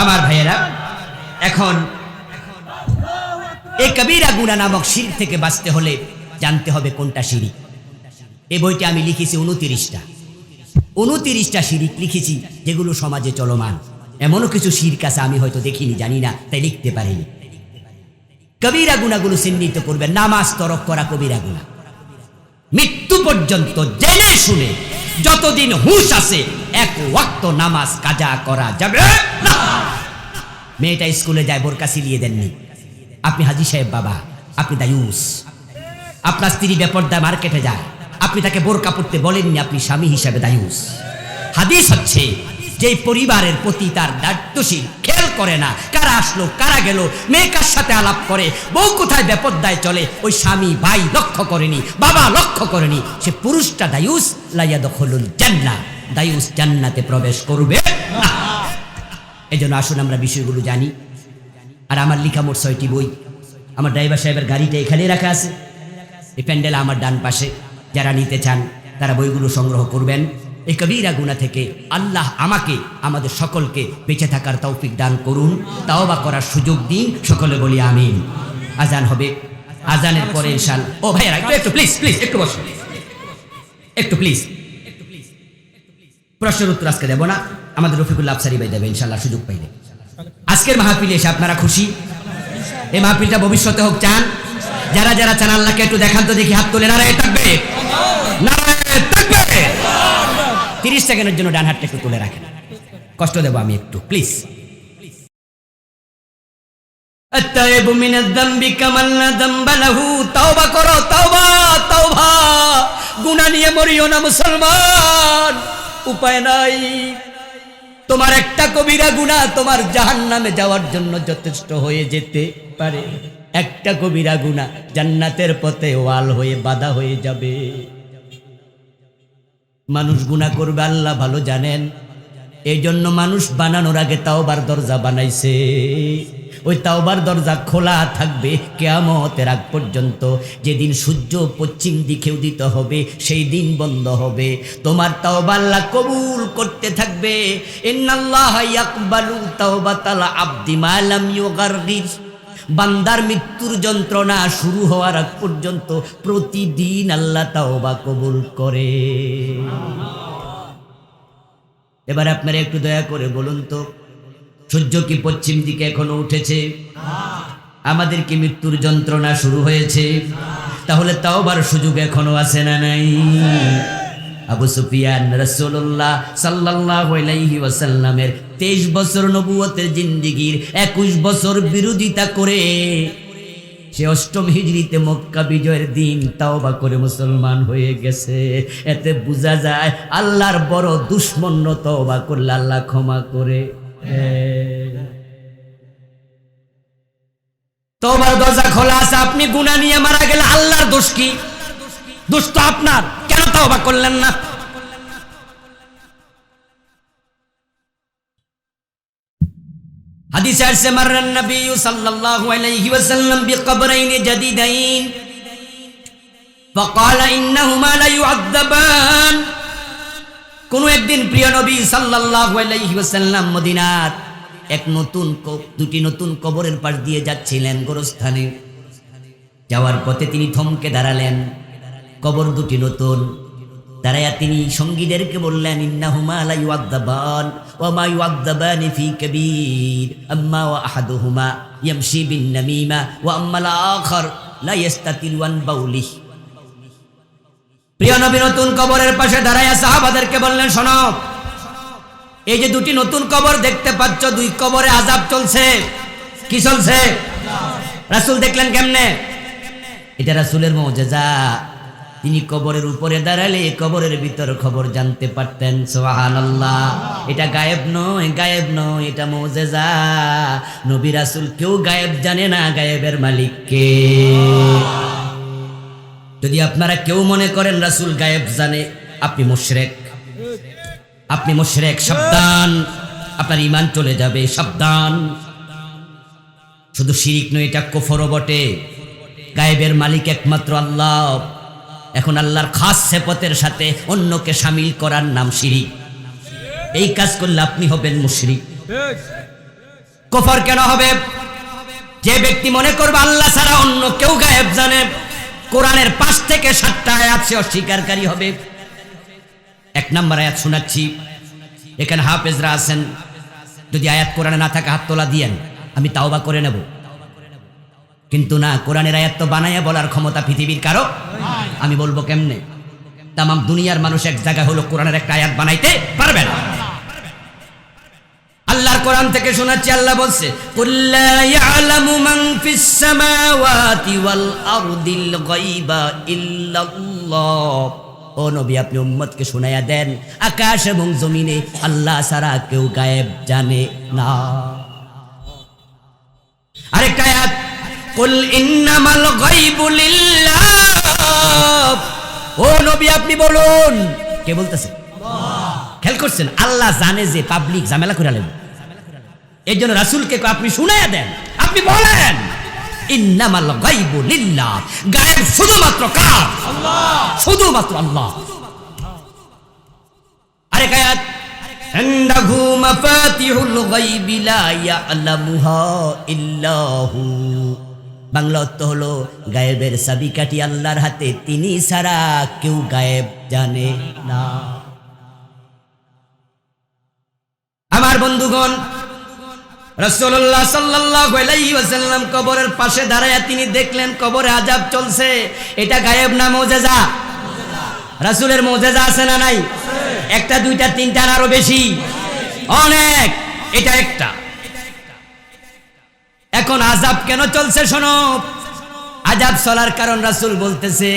A: আমার ভাইয়েরা, এখন এই কবিরা গুনাহ নামক শিরক থেকে বাঁচতে হলে জানতে হবে কোনটা শিরক। এই বইটা আমি লিখেছি 29টা শিরক লিখেছি, যেগুলো সমাজে চলমান। এমনও কিছু শিরক আছে আমি হয়তো দেখিনি, জানি না, তাই লিখতে পারিনি। কবিরা গুনাহগুলো চিহ্নিত করবে। নামাজ তরক করা কবিরা গুনাহ। মৃত্যু পর্যন্ত জেনে শুনে যতদিন হুঁশ আছে 1 ওয়াক্ত নামাজ কাজা করা যাবে না। মেয়েটা স্কুলে যায়, বোরকা সিলিয়ে দেননি, আপনি হাজী সাহেব বাবা, আপনি দায়ুস। আপনার স্ত্রী বেপরদা মার্কেটে যায়, আপনি তাকে বোরকা পরতে বলেননি, আপনি স্বামী হিসাবে দায়ুস। হাদিস হচ্ছে যে পরিবারের প্রতি তার দায়িত্বশীল, খেয়াল করে না কারা আসলো কারা গেল, মেয়ে কার সাথে আলাপ করে, বউ কোথায় বেপরদায় চলে, ওই স্বামী ভাই লক্ষ্য করেনি, বাবা লক্ষ্য করেনি, সে পুরুষটা দায়ুস। লা ইয়াদখুলুল জান্নাহ, দায়ুস জান্নাতে প্রবেশ করবে না। এজন্য আসুন আমরা বিষয়গুলো জানি। আর আমার লেখা মোট 6টি বই। আমার ড্রাইভার সাহেবের গাড়িটা এখানে রাখা আছে, এই প্যান্ডেল আমার ডান পাশে। যারা নিতে চান তারা বইগুলো সংগ্রহ করবেন। এই কবিরা গুনাহ থেকে আল্লাহ আমাকে, আমাদের সকলকে বেঁচে থাকার তৌফিক দান করুন, তাওবা করার সুযোগ দিন। সকলে বলি আমিন। আজান হবে, আজানের পরে ইনশাআল্লাহ। ও ভাইরা একটু প্লিজ একটু বসুন, একটু প্লিজ। প্রশ্নের উত্তর আজকে দেব না, আমাদের রফিকুল্লাহ আফসারি ভাই দেবে ইনশাআল্লাহ সুযোগ পাইলে। আজকের মাহফিলে এসে আপনারা খুশি? এই মাহফিলটা ভবিষ্যতে হোক চান? যারা যারা চান আল্লাহকে একটু দেখান তো দেখি, হাত তুলে নারায়ে তাকবীর, নারায়ে তাকবীর। 30 সেকেন্ডের জন্য ডান হাতটা একটু তুলে রাখেন, কষ্ট দেব আমি একটু, প্লিজ। আত্তাইবু মিনাজ যামবি কামান লা যামবা লাহু। তওবা করো, তওবা তওবা। গুনাহ নিয়ে মরিও না মুসলমান, উপায় নাই। তোমার একটা কবিরা গুনাহ তোমার জাহান্নামে যাওয়ার জন্য যথেষ্ট হয়ে যেতে পারে। একটা কবিরা গুনাহ জান্নাতের পথে ওয়াল হয়ে বাধা হয়ে যাবে। মানুষ গুনাহ করবে আল্লাহ ভালো জানেন, এই জন্য মানুষ বানানোর আগে তাওবার দরজা বানাইছে। ওই তাওবার দরজা খোলা থাকবে কিয়ামতের আগ পর্যন্ত। যেদিন সূর্য পশ্চিম দিকে উদিত হবে সেই দিন বন্ধ হবে। তোমার তাওবা আল্লাহ কবুল করতে থাকবে। ইন্নাল্লাহা ইয়াকবালু তাওবাতাল আবদি মা লাম ইউগাররির। বান্দার মৃত্যুর যন্ত্রণা শুরু হওয়ার আগ পর্যন্ত প্রতিদিন আল্লাহ তাওবা কবুল করে। এবার আপনারা একটু দয়া করে বলুন তো, সূর্য কি পশ্চিম দিকে এখনো উঠেছে? আমাদের কি মৃত্যুর যন্ত্রণা শুরু হয়েছে? তাহলে তাওবার সুযোগ এখনো আছে না নাই? আবু সুফিয়ান রাসূলুল্লাহ সাল্লাল্লাহু আলাইহি ওয়াসাল্লামের 23 বছর নবুয়তের জিন্দেগীর 21 বছর বিরোধিতা করে সে 8ম হিজরিতে মক্কা বিজয়ের দিন তাওবা করে মুসলমান হয়ে গেছে। এতে বোঝা যায় আল্লাহর বড় দুশমন তওবা করলে আল্লাহ ক্ষমা করে। তওবার দরজা খোলা আছে, আপনি গুনাহ নিয়ে মারা গেলে আল্লাহর দোষ কি? দোষ তো আপনার, কেন তওবা করলেন না? হাদিসে আসছে মাররান নবী সাল্লাল্লাহু আলাইহি ওয়াসাল্লাম বিকবরাইন জাদিদাইন ফাকালা ইন্নাহুমা লা ইউআযাবান। কোন একদিন প্রিয় নবী সাল্লাল্লাহু আলাইহি ওয়াসাল্লাম মদিনার দুটি নতুন কবরের পাশ দিয়ে যাচ্ছিলেন গোরস্থানে। যাওয়ার পথে তিনি থমকে দাঁড়ালেন। কবর দুটি নতুন। দাঁড়ায়া তিনি সঙ্গীদেরকে বললেন, ইন্নাহুমা লা ইউআযাবান ওয়া মা ইউআযাবানি ফি কাবীর আম্মা ওয়া আহাদুহুমা ইয়ামশি বিন নামিমা ওয়া আম্মাল আখার লা ইস্তাতিলু আন বাউলিহ। প্রিয় নবী নতুন কবরের পাশে দাঁড়ায়া সাহাবাদেরকে বললেন, শোনো, এই যে দুটি নতুন কবর দেখতে পাচ্ছ, দুই কবরে আযাব চলছে। কি চলছে? রাসূল দেখলেন কেমনে? এটা রাসূলের মুজিজা। তিনি কবরের উপরে দাঁড়ালে কবরের ভিতর খবর জানতে পারতেন। সুবহানাল্লাহ। এটা গায়েব নয়, গায়েব নয়, এটা মুজিজা। নবী রাসূল কেউ গায়েব জানে না, গায়েবের মালিক কে? যদি আপনারা কেউ মনে করেন রাসূল গায়েব জানে, আপনি মুশরিক, আপনি মুশরিক। সাবধান, আপনার ঈমান চলে যাবে, সাবধান। শুধু শিরিক নয়, এটা কুফরও বটে। গায়েবের মালিক একমাত্র আল্লাহ। এখন আল্লাহর খাস সিফাতের সাথে অন্যকে শামিল করার নাম শিরিক। এই কাজ করলে আপনি হবেন মুশরিক। কুফর কেন হবে? যে ব্যক্তি মনে করবে আল্লাহ ছাড়া অন্য কেউ গায়েব জানে, কোরআনের 5 থেকে 7টা আয়াত সে অস্বীকারী হবে। 1 নম্বর আয়াত শোনাচ্ছি, এখানে হাফেজরা আছেন, যদি আয়াত কোরআনে না থাকে হাত তোলা দিয়েন, আমি তাওবা করে নেব। কিন্তু না, কোরআনের আয়াত তো বানাইয়া বলার ক্ষমতা পৃথিবীর কারো। আমি বলবো কেমনে? তাম দুনিয়ার মানুষ এক জায়গায় হলো কোরআনের একটা আয়াত বানাইতে পারবে না। আল্লাহর কোরআন থেকে শোনাচ্ছি, আল্লাহ বলছে, কুল্লা ইয়ালামু মান ফিস সামাওয়াতি ওয়াল আরদিল গায়বা ইল্লাল্লাহ। ও নবী, আপনি উম্মতকে শোনায়া দেন, আকাশ এবং জমিনে আল্লাহ ছাড়া কেউ গায়েব জানে না। আরেকটা আয়াত, কুল ইন্নামাল গায়বু লিল্লাহ। ও নবী, আপনি বলুন। কে বলতেছে? খেয়াল করছেন? আল্লাহ জানে যে পাবলিক ঝামেলা করে নেবে, এই জন্য রাসূলকে আপনি শুনাইয়া দেন, আপনি বলেন ইন্নামাল গায়বু লিল্লাহ। গায়েব শুধুমাত্র কার? আল্লাহ, শুধুমাত্র আল্লাহ। আরেক আয়াত, ইনদাহু মাফাতিহুল গায়বি লা ইয়ালামুহা ইল্লাহু। বাংলা অর্থ হলো, গায়েবের চাবিকাঠি আল্লাহর হাতে, তিনি ছাড়া কেউ গায়েব জানে না। আমার বন্ধুগণ, রাসূলুল্লাহ সাল্লাল্লাহু আলাইহি ওয়াসাল্লাম কবরের পাশে দাঁড়ায়া তিনি দেখলেন কবরে আযাব চলছে। এটা গায়েব না মুজিজা? রাসূলের মুজিজা আছে না নাই? একটা, দুইটা, তিনটা, আরো বেশি, অনেক। এটা একটা। এখন আযাব কেন চলছে শোনো। আযাব চলার কারণ রাসূল বলতেছে,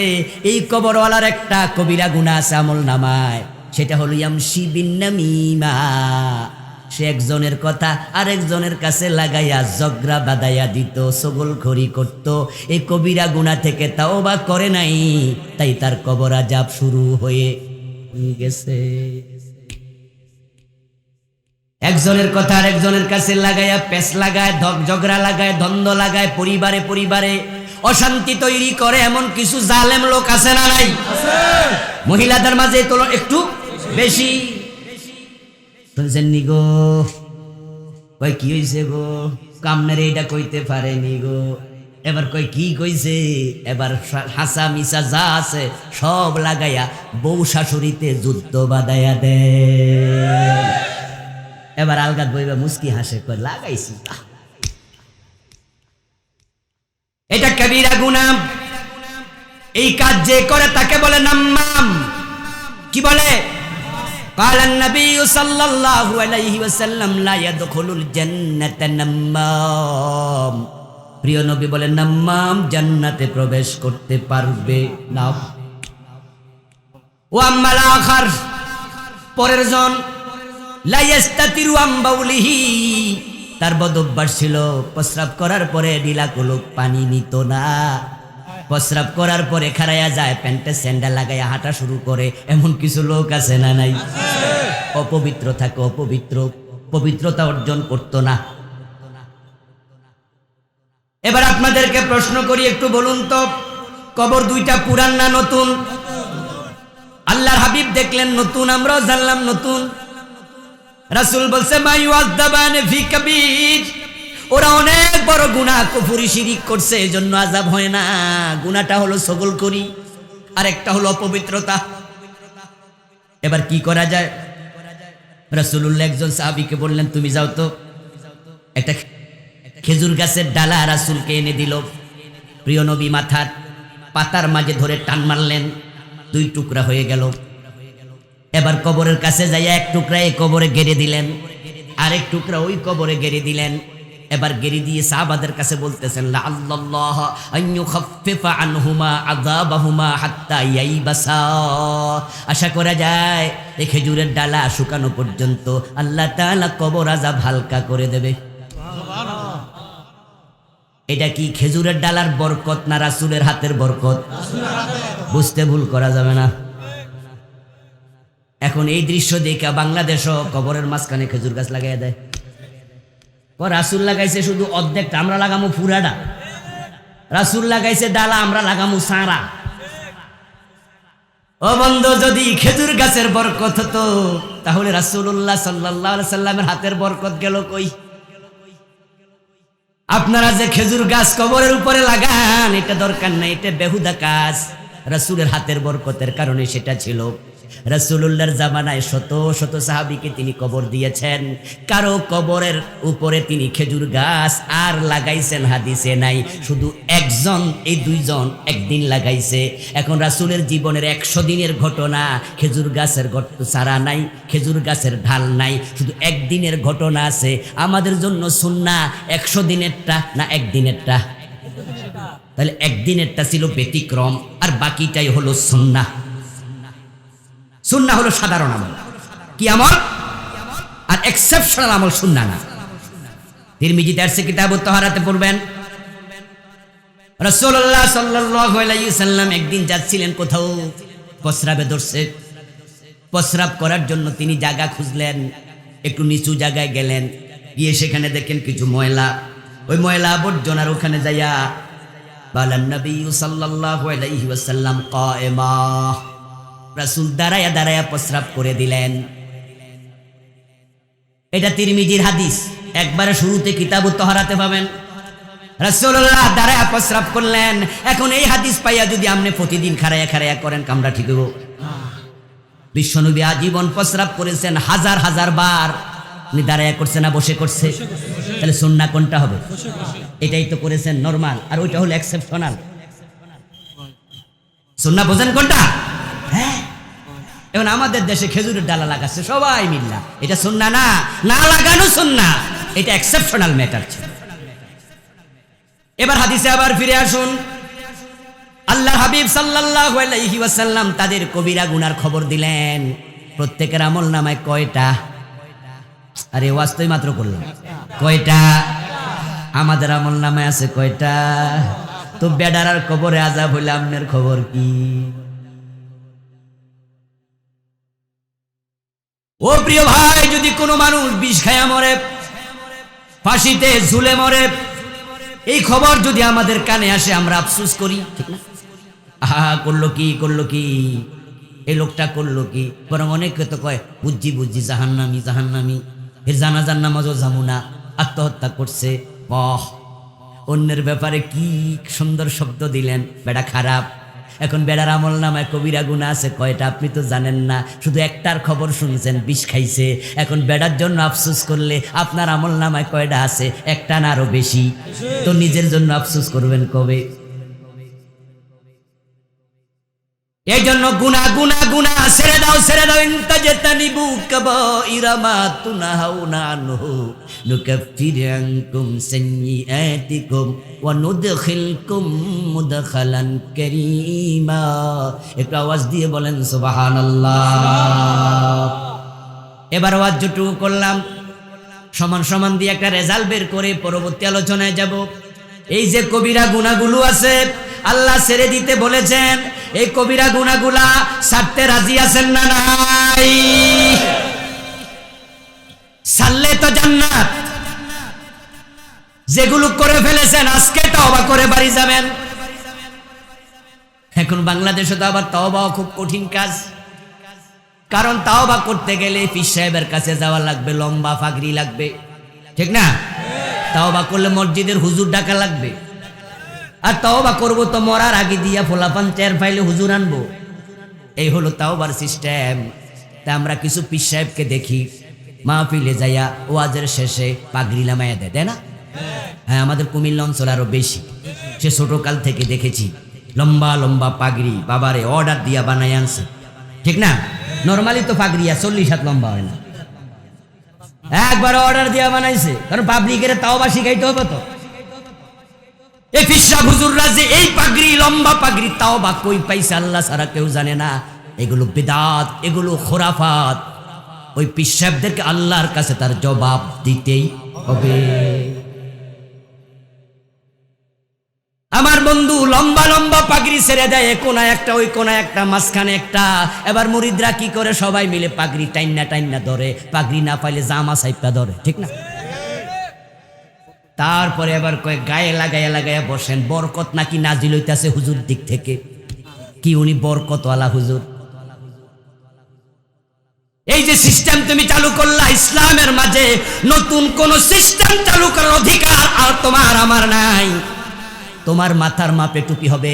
A: এই কবরওয়ালার একটা কবিরা গুনাহ আছে আমল নামায়, সেটা হলো ইয়ামশি বিন নামিমা। সে একজনের কথা আরেকজনের কাছে লাগাইয়া ঝগড়া বাঁধাইয়া দিত, সগলখড়ি করত। এই কবিরা গুনাহ থেকে তাওবা করে নাই, তাই তার কবর আযাব শুরু হয়ে গেছে। একজনের কথা আরেকজনের কাছে লাগাইয়া পেশ লাগায়, ঝগড়া লাগায়, দ্বন্দ্ব লাগায়, পরিবারে পরিবারে অশান্তি তৈরি করে এমন কিছু জালেম লোক আছে না নাই? মহিলাদের মাঝে তো একটু বেশি। শুনছেন নি গো? কই কি হইছে গো? কামনারে এটা কইতে পারেনি গো। এবার কই কি কইছে? এবার হাসা মিশা যা আছে সব লাগাইয়া বউ শাশুড়িতে যুদ্ধ বাঁধাইয়া দে। এবার আলগাত বইবা মুস্কি হাসে, কই লাগাইছি। এটা কবিরা গুনাহ। এই কাজ যে করে তাকে বলে নাম্মাম। কি বলে? قال النبي صلى الله عليه وسلم لا يدخل الجنة نمام। প্রিয় নবী বলেন, নাম্মাম জান্নাতে প্রবেশ করতে পারবে না। ও আম্মাল আখার, পরের জন, লা ইস্তাতিরু আম বাউলিহি, তার বদ অভ্যাস ছিল প্রস্রাব করার পরে ঢিলা কলুক পানি নিত না। প্রস্রাব করার পরে খাড়াইয়া যায়, প্যান্টে স্যান্ডেল লাগাইয়া হাঁটা শুরু করে। এমন কিছু লোক আছে না নাই? অপবিত্র থাকে, পবিত্রতা অর্জন করত না। এবার আপনাদেরকে প্রশ্ন করি, একটু বলুন তো, কবর দুইটা পুরান না নতুন? আল্লাহর হাবিব দেখলেন নতুন, আমরাও জানলাম নতুন। রাসূল বলছে মা ইউআযাবানে ফি কাবীর, ওরা অনেক বড় গুনাহ কুফরি শিরিক করছে, এজন্য আযাব হয় না। গুনাহটা হলো সগলখড়ি, আর একটা হলো অপবিত্রতা। এবার কি করা যায়? রাসূলুল্লাহ একজন সাহাবীকে বললেন, তুমি যাও তো, একটা খেজুর গাছের ডালা রাসূলকে এনে দিল। প্রিয় নবী মাথার পাতার মাঝে ধরে টান মারলেন, 2 টুকরা হয়ে গেল। এবার কবরের কাছে যাইয়া 1 টুকরা এই কবরে গেড়ে দিলেন, আরেক টুকরা ওই কবরে গেড়ে দিলেন। এবার গেড়ে দিয়ে সাহাবাদের কাছে বলতেছেন, লাআল্লাল্লাহ আন ইউখাফফিফা আনহুমা আযাবাহুমা হাত্তা ইয়াইবাসা, আশা করা যায় এই খেজুরের ডালা শুকানো পর্যন্ত আল্লাহ তাআলা কবর আযাব হালকা করে দেবে। এটা কি খেজুরের ডালার বরকত না রাসূলের হাতের বরকত? বুঝতে ভুল করা যাবে না। এখন এই দৃশ্য দেখা বাংলাদেশও কবরের মাঝখানে খেজুর গাছ লাগাইয়া দেয়। রাসূল লাগাইছে শুধু অর্ধেকটা, আমরা লাগামু পুরাটা। রাসূল লাগাইছে ডালা, আমরা লাগামু সারা। ও বন্ধু, যদি খেজুর গাছের বরকত হতো তাহলে রাসূলুল্লাহ সাল্লাল্লাহু আলাইহি সাল্লামের হাতের বরকত গেল কই? আপনারা যে খেজুর গাছ কবরের উপরে লাগান, এটা দরকার নাই, এটা বেহুদা কাজ। রাসূলের হাতের বরকতের কারণে সেটা ছিল। রাসূলুল্লাহর জামানায় শত শত সাহাবীকে তিনি কবর দিয়েছেন, কারো কবরের উপরে তিনি খেজুর গাছ আর লাগাইছেন হাদিসে নাই, শুধু একজন, এই 2 জন একদিন লাগাইছে। এখন রাসূলের জীবনের 100 দিনের ঘটনা, খেজুর গাছের চারা নাই, খেজুর গাছের ঢাল নাই, শুধু একদিনের ঘটনা আছে। আমাদের জন্য সুন্নাহ 100 দিনেরটা না একদিনেরটা? তাহলে একদিনেরটা ছিল ব্যতিক্রম, আর বাকিটাই হলো সুন্নাহ। সুন্নাহ হলো সাধারণ আমল, কি আমল? আর এক্সেপশনাল আমল সুন্নাহ না। তিরমিজিতে আসছে কিতাবুত তাহারাতে পড়বেন, রাসূলুল্লাহ সাল্লাল্লাহু আলাইহি সাল্লাম একদিন যাচ্ছিলেন কোথাও, প্রস্রাবে ধরছে। প্রস্রাব করার জন্য তিনি জায়গা খুঁজলেন, একটু নিচু জায়গায় গেলেন, গিয়ে সেখানে দেখেন কিছু ময়লা। ওই ময়লা আবর্জনার ওখানে যাইয়া বালান নবী সাল্লাল্লাহু আলাইহি ওয়াসাল্লাম কায়েমা, রাসূল দাঁড়ায়া দাঁড়ায়া প্রস্রাব করে দিলেন। এটা তিরমিজির হাদিস, একবারে শুরুতে কিতাবুত তাহারাতে পাবেন। রাসূলুল্লাহ দাঁড়ায়া প্রস্রাব করলেন। এখন এই হাদিস পাইয়া যদি আপনি প্রতিদিন খাড়াইয়া খাড়াইয়া করেন, কামরা ঠিক হইব? বিশ্বনবী আজীবন প্রস্রাব করেছেন হাজার হাজার বার, উনি দাঁড়াইয়া করছে না বসে করছে? তাহলে সুন্নাহ কোনটা হবে? এটাই তো করেছেন নরমাল, আর ওইটা হলো এক্সেপশনাল। সুন্নাহ বোঝেন কোনটা? হ্যাঁ, এখন আমাদের দেশে খেজুরের ডালা লাগাচ্ছে সবাই মিল্লা, এটা সুন্নাহ না, না লাগানো সুন্নাহ, এটা এক্সেপশনাল ম্যাটার ছিল। এবার হাদিসে আবার ফিরে আসুন। আল্লাহর হাবিব সাল্লাল্লাহু আলাইহি ওয়াসাল্লাম তাদের কবিরা গুনার খবর দিলেন। প্রত্যেকের আমলনামায় কয়টা? আরে ওয়াজ তো মাত্র করলাম, কয়টা? আমাদের আমলনামায় আছে কয়টা? তো বেডারার কবরে আযাব হইলে আপনার খবর কি? ও প্রিয় ভাই, যদি কোনো মানুষ বিষ খায়া মরে, ফাঁসিতে ঝুলে মরে, এই খবর যদি আমাদের কানে আসে, আমরা আফসোস করি, ঠিক না? আহা, করলো কি, এই লোকটা করলো কি? বরং অনেকে তো কয় বুঝছি জাহান্নামি, এর জানাজার নামাজও যাবো না, আত্মহত্যা করছে। বাহ, অন্যের ব্যাপারে কি সুন্দর শব্দ দিলেন, বেড়া খারাপ। এখন বেড়ার আমল নামায় কবিরা গুনাহ আছে কয়টা আপনি তো জানেন না, শুধু একটার খবর শুনছেন, বিষ খাইছে। এখন বেড়ার জন্য আফসোস করলে আপনার আমল নামায় কয়টা আছে? একটা না আরো বেশি। তো নিজের জন্য আফসোস করবেন কবে? এই জন্য গুনাহ ছেড়ে দাও। ইনতাজতানিবু কাবাইরা মা তুনহাউনা আনহু নুকাফির আনকুম সাইয়্যাতিকুম ওয়া নুদখিলকুম মুদখালান কারীমা। একটু আওয়াজ দিয়ে বলেন সুবহানাল্লাহ। এবার ওয়াজ যতটুকু করলাম সমান সমান দিয়ে একটা রেজাল্ট বের করে পরবর্তী আলোচনায় যাব। এই যে কবিরা গুনাহগুলো আছে আল্লাহ ছেড়ে দিতে বলেছেন, এই কবিরা গুনাহগুলা ছাড়তে রাজি আছেন না নাই? ছাড়লে তো জান্নাত। যেগুলো করে ফেলেছেন আজকে তওবা করে বাড়ি যাবেন। এখন বাংলাদেশে তো আবার তওবাও খুব কঠিন কাজ, কারণ তওবা করতে গেলে পীর সাহেবের কাছে যাওয়া লাগবে, লম্বা পাগড়ি লাগবে, ঠিক না? তওবা করলে মসজিদের হুজুর ডাকা লাগবে। আর তওবা করব তো মরার আগে দিয়া ফোলাপান চেয়ার ফাইলে হুজুর আনবো। এই হলো তওবার সিস্টেম। তা আমরা কিছু পীর সাহেবকে দেখি মাহফিলে যাইয়া ওয়াজের শেষে পাগড়ি নামাইয়া দেয়, তাই না? হ্যাঁ, আমাদের কুমিল্লা অঞ্চল আরো বেশি। সে ছোটকাল থেকে দেখেছি লম্বা লম্বা পাগড়ি বাবারে অর্ডার দিয়া বানাই আনছে, ঠিক না? নরমালি তো পাগড়ি 40 হাত লম্বা হয় না, একবার অর্ডার দিয়া বানাইছে, কারণ পাবলিকের তওবা শিখাইতে হবে তো। এই ফিসা হুজুররা যে এই পাগড়ি লম্বা পাগড়ি তওবা কই পাইছে আল্লাহ ছাড়া কেউ জানে না। এগুলো বিদআত, এগুলো খুরাফাত। ওই পীর সাহেবদেরকে আল্লাহর কাছে তার জবাব দিতেই হবে। আমার বন্ধু লম্বা লম্বা পাগড়ি ছেড়ে দেয়, কোনায় একটা ওই কোনায় একটা মাঝখানে একটা। এবার মুরিদরা কি করে? সবাই মিলে পাগড়ি টাইন্না টাইন্না ধরে, পাগড়ি না পাইলে জামা সাইপা ধরে, ঠিক না? তারপরে এবার কয় গায়ে লাগাইয়া লাগাইয়া বসেন, বরকত নাকি নাজিল হইতাছে হুজুর দিক থেকে। কি উনি বরকতওয়ালা হুজুর? এই যে সিস্টেম তুমি চালু করলা ইসলামের মাঝে, নতুন কোন সিস্টেম চালু করার অধিকার আর তোমার আমার নাই। তোমার মাথার মাপে টুপি হবে,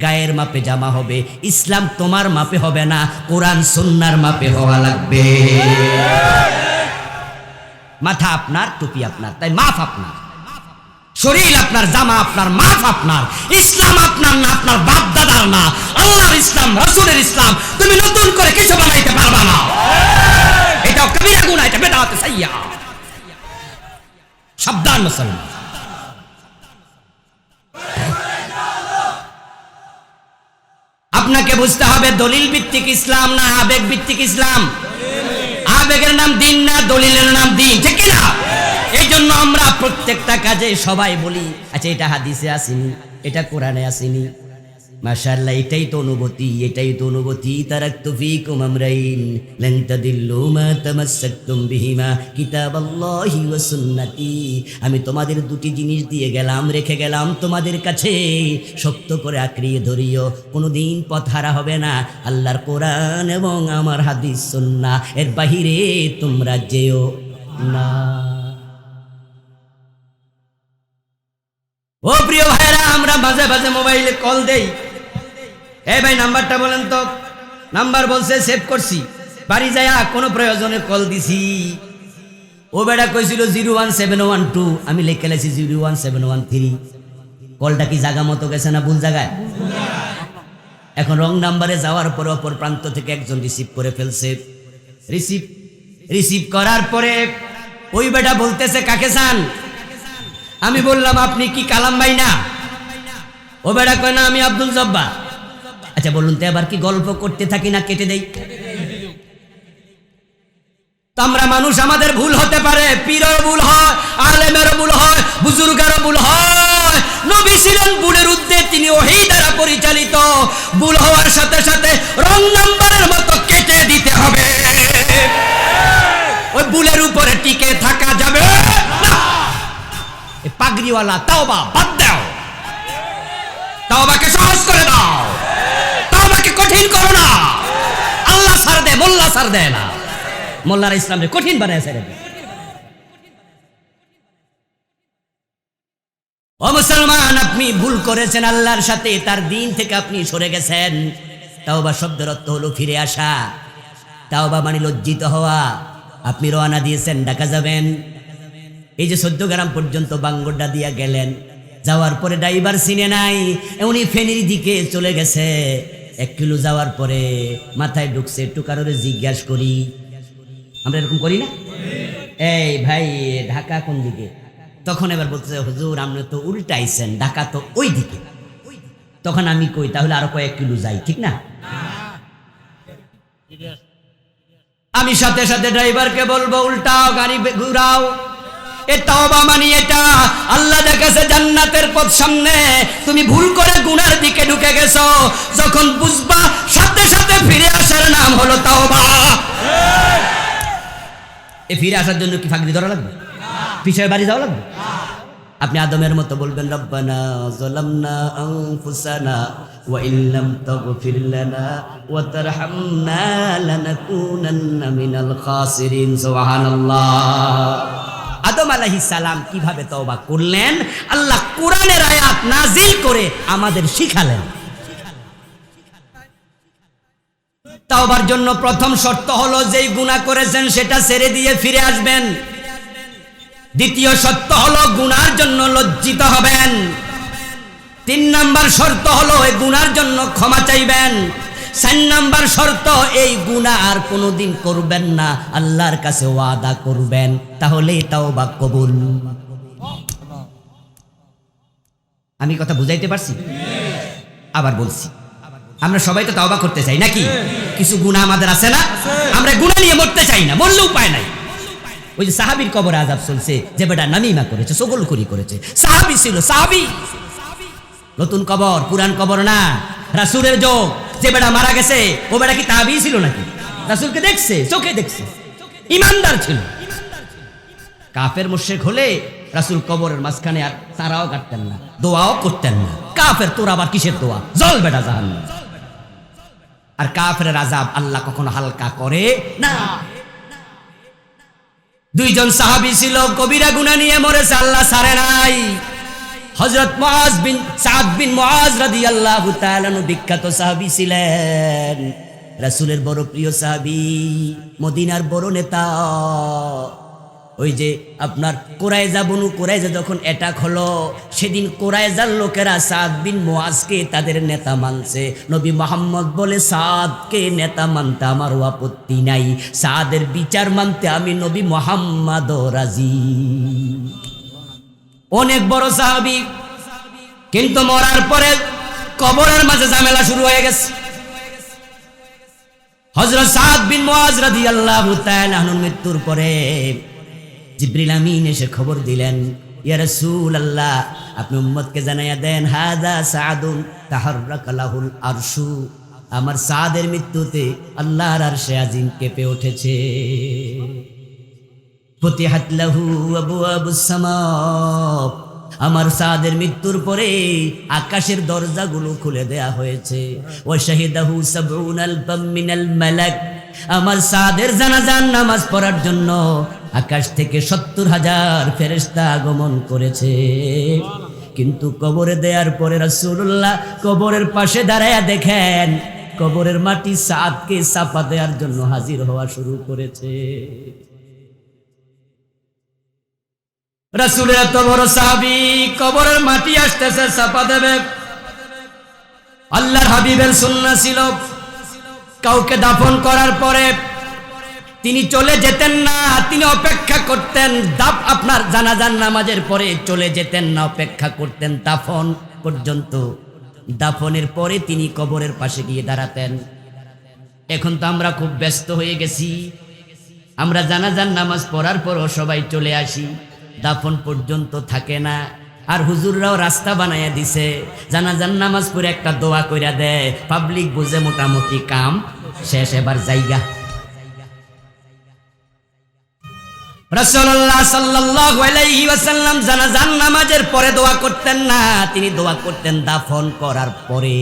A: গায়ের মাপে জামা হবে। ইসলাম তোমার মাপে হবে না, কোরআন সুন্নাহর মাপে হওয়া লাগবে। মাথা আপনার, টুপি আপনার, তাই মাপ আপনার। শরীর আপনার, জামা আপনার, মাপ আপনার। ইসলাম আপনার না, আপনার বাপ দাদার না। আল্লাহর ইসলাম, রাসূলের ইসলাম। তুমি নতুন করে কিছু বানাইতে পারবা না। এটা কবিরা গুনাহ, এটা বিদআত সাইয়্যা। সাবধান মুসলমান। আপনাকে বুঝতে হবে দলিল ভিত্তিক ইসলাম না আবেগ ভিত্তিক ইসলাম। আবেগের নাম দিন না, দলিলের নাম দিন, ঠিক কি না? এই জন্য আমরা প্রত্যেকটা কাজে সবাই বলি আচ্ছা এটা হাদিসে আসেনি, এটা কোরআনে আসেনি। মাশাআল্লাহ, এটাই তো অনুভূতি, এটাই তো অনুভূতি। তারাকতু ফীকুম আমরাইন লান তাদিল্লু মা তামাসসাকতুম বিহিমা কিতাবাল্লাহি ওয়া সুন্নতি। আমি তোমাদের দুটি জিনিস দিয়ে গেলাম, রেখে গেলাম তোমাদের কাছে, শক্ত করে আঁকড়িয়ে ধরিও, কোনোদিন পথ হারা হবে না। আল্লাহর কোরআন এবং আমার হাদিস সুন্নাহ, এর বাহিরে তোমরা যেও না। ও প্রিয় ভাইরা, আমরা মাঝে মাঝে মোবাইলে কল দেই, এই ভাই নাম্বারটা বলেন তো। নাম্বার বলছে সেভ করছি, বাড়ি যায় কোনো প্রয়োজনে কল দিছি। ও বেটা কইছিল 01712, আমি লিখে লেছি 01713। কলটা কি জায়গা মতো গেছে না ভুল জায়গায়? এখন রং নাম্বারে যাওয়ার পর অপর প্রান্ত থেকে একজন রিসিভ করে ফেলছে। রিসিভ করার পরে ওই বেটা বলতেছে কাকে চান? আমি বললাম আপনি কি কালাম ভাই না? ও বেটা কয় না আমি আব্দুল জব্বার। আচ্ছা বলুন তো এবার কি গল্প করতে থাকি না কেটে দেই? তো আমরা মানুষ, আমাদের ভুল হতে পারে, পীরের ভুল হয়, আলেমের ভুল হয়, বুজুর্গেরও ভুল হয়। নবী ছিলেন ভুলের ঊর্ধ্বে, তিনি ওহী দ্বারা পরিচালিত। ভুল হওয়ার সাথে সাথে রং নাম্বারের মতো কেটে দিতে হবে। ওই ভুলের উপরে টিকে থাকা যাবে না। এই পাগড়িওয়ালা তাওবা বাদ দাও, তাওবাকে সহজ করে দাও, তাওবাকে কঠিন করো না। আল্লাহ ছাড় দেয়, মোল্লা ছাড় দেয় না। মোল্লারা ইসলামকে কঠিন বানায় ছেড়ে দেয়। ও মুসলমান, আপনি ভুল করেছেন আল্লাহর সাথে, তার দিন থেকে আপনি সরে গেছেন। তাওবা শব্দের অর্থ হলো ফিরে আসা। তাওবা মানে লজ্জিত হওয়া। আপনি রওনা দিয়েছেন ঢাকা যাবেন, এই যে 14 গ্রাম পর্যন্ত বাঙ্গরডা দিয়া গেলেন, যাওয়ার পরে ড্রাইভার চিনে নাই, উনি ফেনীর দিকে চলে গেছে। 1 কিলো যাওয়ার পরে মাথায় ঢুকছে, একটু কারোরে জিজ্ঞাসা করি, আমরা এরকম করি না? এই ভাই ঢাকা কোন দিকে? তখন এবার বলতেছে হুজুর আপনি তো উল্টা আইছেন, ঢাকা তো ওই দিকে। তখন আমি কই তাহলে আরো কয়েক কিলো যাই, ঠিক না? আমি সাথে সাথে ড্রাইভারকে বলবো উল্টাও, গাড়ি ঘুরাও। এ তওবা মানে এটা, আল্লাহ দেখাছে জান্নাতের পথ সামনে, তুমি ভুল করে গুনার দিকে ঢুকে গেছো, যখন বুঝবা সাথে সাথে ফিরে আসার নাম হলো তওবা। এ ফিরে আসার জন্য কি ফাঁকি ধরা লাগবে? পিছনে বাড়ি যাওয়া লাগবে? আপনি আদমের মতো বলবেন রব্বানা যালামনা আনফুসানা ওয়া ইল্লাম তাগফির লানা ওয়া তারহামনা লানাকুনান্না মিনাল খাসিরিন। সুবহানাল্লাহ। আদম আলাইহিস সালাম কিভাবে তওবা করলেন আল্লাহ কোরআনের আয়াত নাজিল করে আমাদের শিখালেন। তওবার জন্য প্রথম শর্ত হলো যেই গুনাহ করেছেন সেটা ছেড়ে দিয়ে ফিরে আসবেন। দ্বিতীয় শর্ত হলো গুনার জন্য লজ্জিত হবেন। 3 নাম্বার শর্ত হলো এই গুনার জন্য ক্ষমা চাইবেন। 4 নাম্বার শর্ত এই গুনাহ আর কোনোদিন করবেন না, আল্লাহর কাছে ওয়াদা করবেন, তাহলেই তাওবা কবুল। আমি কথা বুঝাইতে পারছি? আবার বলছি, আমরা সবাই তো তাওবা করতে চাই নাকি? কিছু গুনাহ আমাদের আছে না? আমরা গুনাহ নিয়ে মরতে চাই না, মরলেও উপায় নাই। ওই যে সাহাবীর কবরে আযাব চলছে, যে বেটা নামিমা করেছে, চগলখড়ি করেছে, সাহাবী ছিল, সাহাবী। নতুন কবর, পুরান কবর না, রাসূলের যোগ। যে বেটা মারা গেছে ও বেটা কি তাবী ছিল নাকি? রাসূলকে দেখছে, চোখে দেখছে, ইমানদার ছিল। কাফের মুশরিক হলে রাসূল কবরের মাঝখানে আর তারাও কাটতেন না, দোয়াও করতেন না। কাফের তোর আবার কিসের দোয়া? জল বেটা জাহান্নাম। আর কাফেরের আযাব আল্লাহ কখনো হালকা করে না। 2 জন সাহাবী ছিল, কবিরা গুনাহ নিয়ে মরেছে, আল্লাহ ছাড়ে নাই। হযরত মুআজ বিন সাদ বিন মুআজ রাদিয়াল্লাহু তাআলা বিখ্যাত সাহাবী ছিলেন, রাসূলের বড় প্রিয় সাহাবী, মদিনার বড় নেতা। ওই যে আপনার কুরাইজা, বনু কুরাইজা যখন অ্যাটাক হলো, সেদিন কুরাইজার লোকেরা সাদ বিন মুআজকে তাদের নেতা মানছে। নবী মুহাম্মদ বলে, সাদকে নেতা মানতে আমার আপত্তি নাই, সাদের বিচার মানতে আমি নবী মুহাম্মদ রাজি। অনেক বড় সাহাবী, কিন্তু মরার পরে কবরের মাঝে ঝামেলা শুরু হয়ে গেছে। হযরত সাদ বিন মুআজ রাদিয়াল্লাহু তাআলা আনহুর মৃত্যুর পরে জিবরিল আমিন এসে খবর দিলেন, ইয়া রাসূলুল্লাহ, আপনি উম্মতকে জানাইয়া দেন, হাদা সাদুন তাহাররাকা লাহুল আরশু, আমার সাদের মৃত্যুতে আল্লাহর আরশে আজিম কেঁপে উঠেছে। ফুতিহাত লাহু আবওয়াবুস সামা, আমার সাদের মৃত্যুর পরে আকাশের দরজাগুলো খুলে দেয়া হয়েছে। ওয়া শাহিদাহু ৭০ আলফাম মিনাল মালাক, আমার সাদের জানাজার নামাজ পড়ার জন্য আকাশ থেকে ৭০,০০০ ফেরেশতা আগমন করেছে। কিন্তু কবরে দেওয়ার পরে রাসূলুল্লাহ কবরের পাশে দাঁড়ায়া দেখেন কবরের মাটি সাদকে চাপা দেওয়ার জন্য হাজির হওয়া শুরু করেছে। রাসূলের এত বড় সাহাবী, কবরের মাটি আসতেছে, চাপা দেবে। আল্লাহর হাবিবের সুন্নাহ ছিল, কাউকে দাফন করার পরে তিনি চলে যেতেন না, তিনি অপেক্ষা করতেন। আপনার জানাজার নামাজের পরে চলে যেতেন না, অপেক্ষা করতেন দাফন পর্যন্ত। দাফনের পরে তিনি কবরের পাশে গিয়ে দাঁড়াতেন। এখন তো আমরা খুব ব্যস্ত হয়ে গেছি, আমরা জানাজার নামাজ পড়ার পরও সবাই চলে আসি, দাফন পর্যন্ত থাকে না। আর হুজুররাও রাস্তা বানাইয়া দিছে, জানাজার নামাজ পড়ে একটা দোয়া কইরা দেয়, পাবলিক বুঝে মোটামুটি কাম শেষ, এবার জায়গা। রাসূলুল্লাহ সাল্লাল্লাহু আলাইহি ওয়াসাল্লাম জানাজার নামাজের পরে দোয়া করতেন না, তিনি দোয়া করতেন দাফন করার পরে।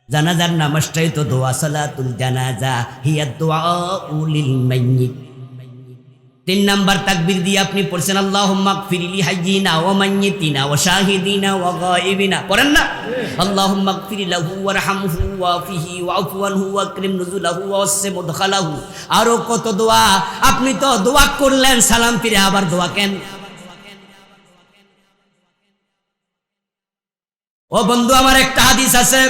A: জানাজার নামাজটাই তো দোয়া, সালাতুল জানাজা হিয়া দুআউ লিল মাইয়িত। 3 নাম্বার তাকবীর দিয়ে আপনি পড়ছেন আল্লাহুম্মা গফিরলি হাইয়িনা ওয়া মাইয়িতিনা ওয়া শাহিদিনা ওয়া গায়িবিনা, পড়েন না? আল্লাহুম্মা গফির লাহু ওয়ারহামহু ওয়াফিহি ওয়াফু আনহু ওয়াকরিম নুজুলাহু ওয়াসসি মুদখালাহু। আরো কত দোয়া, আপনি তো দোয়া করলেন, সালাম ফিরে আবার দোয়া কেন? ও বন্ধু, আমার একটা হাদিস আছে,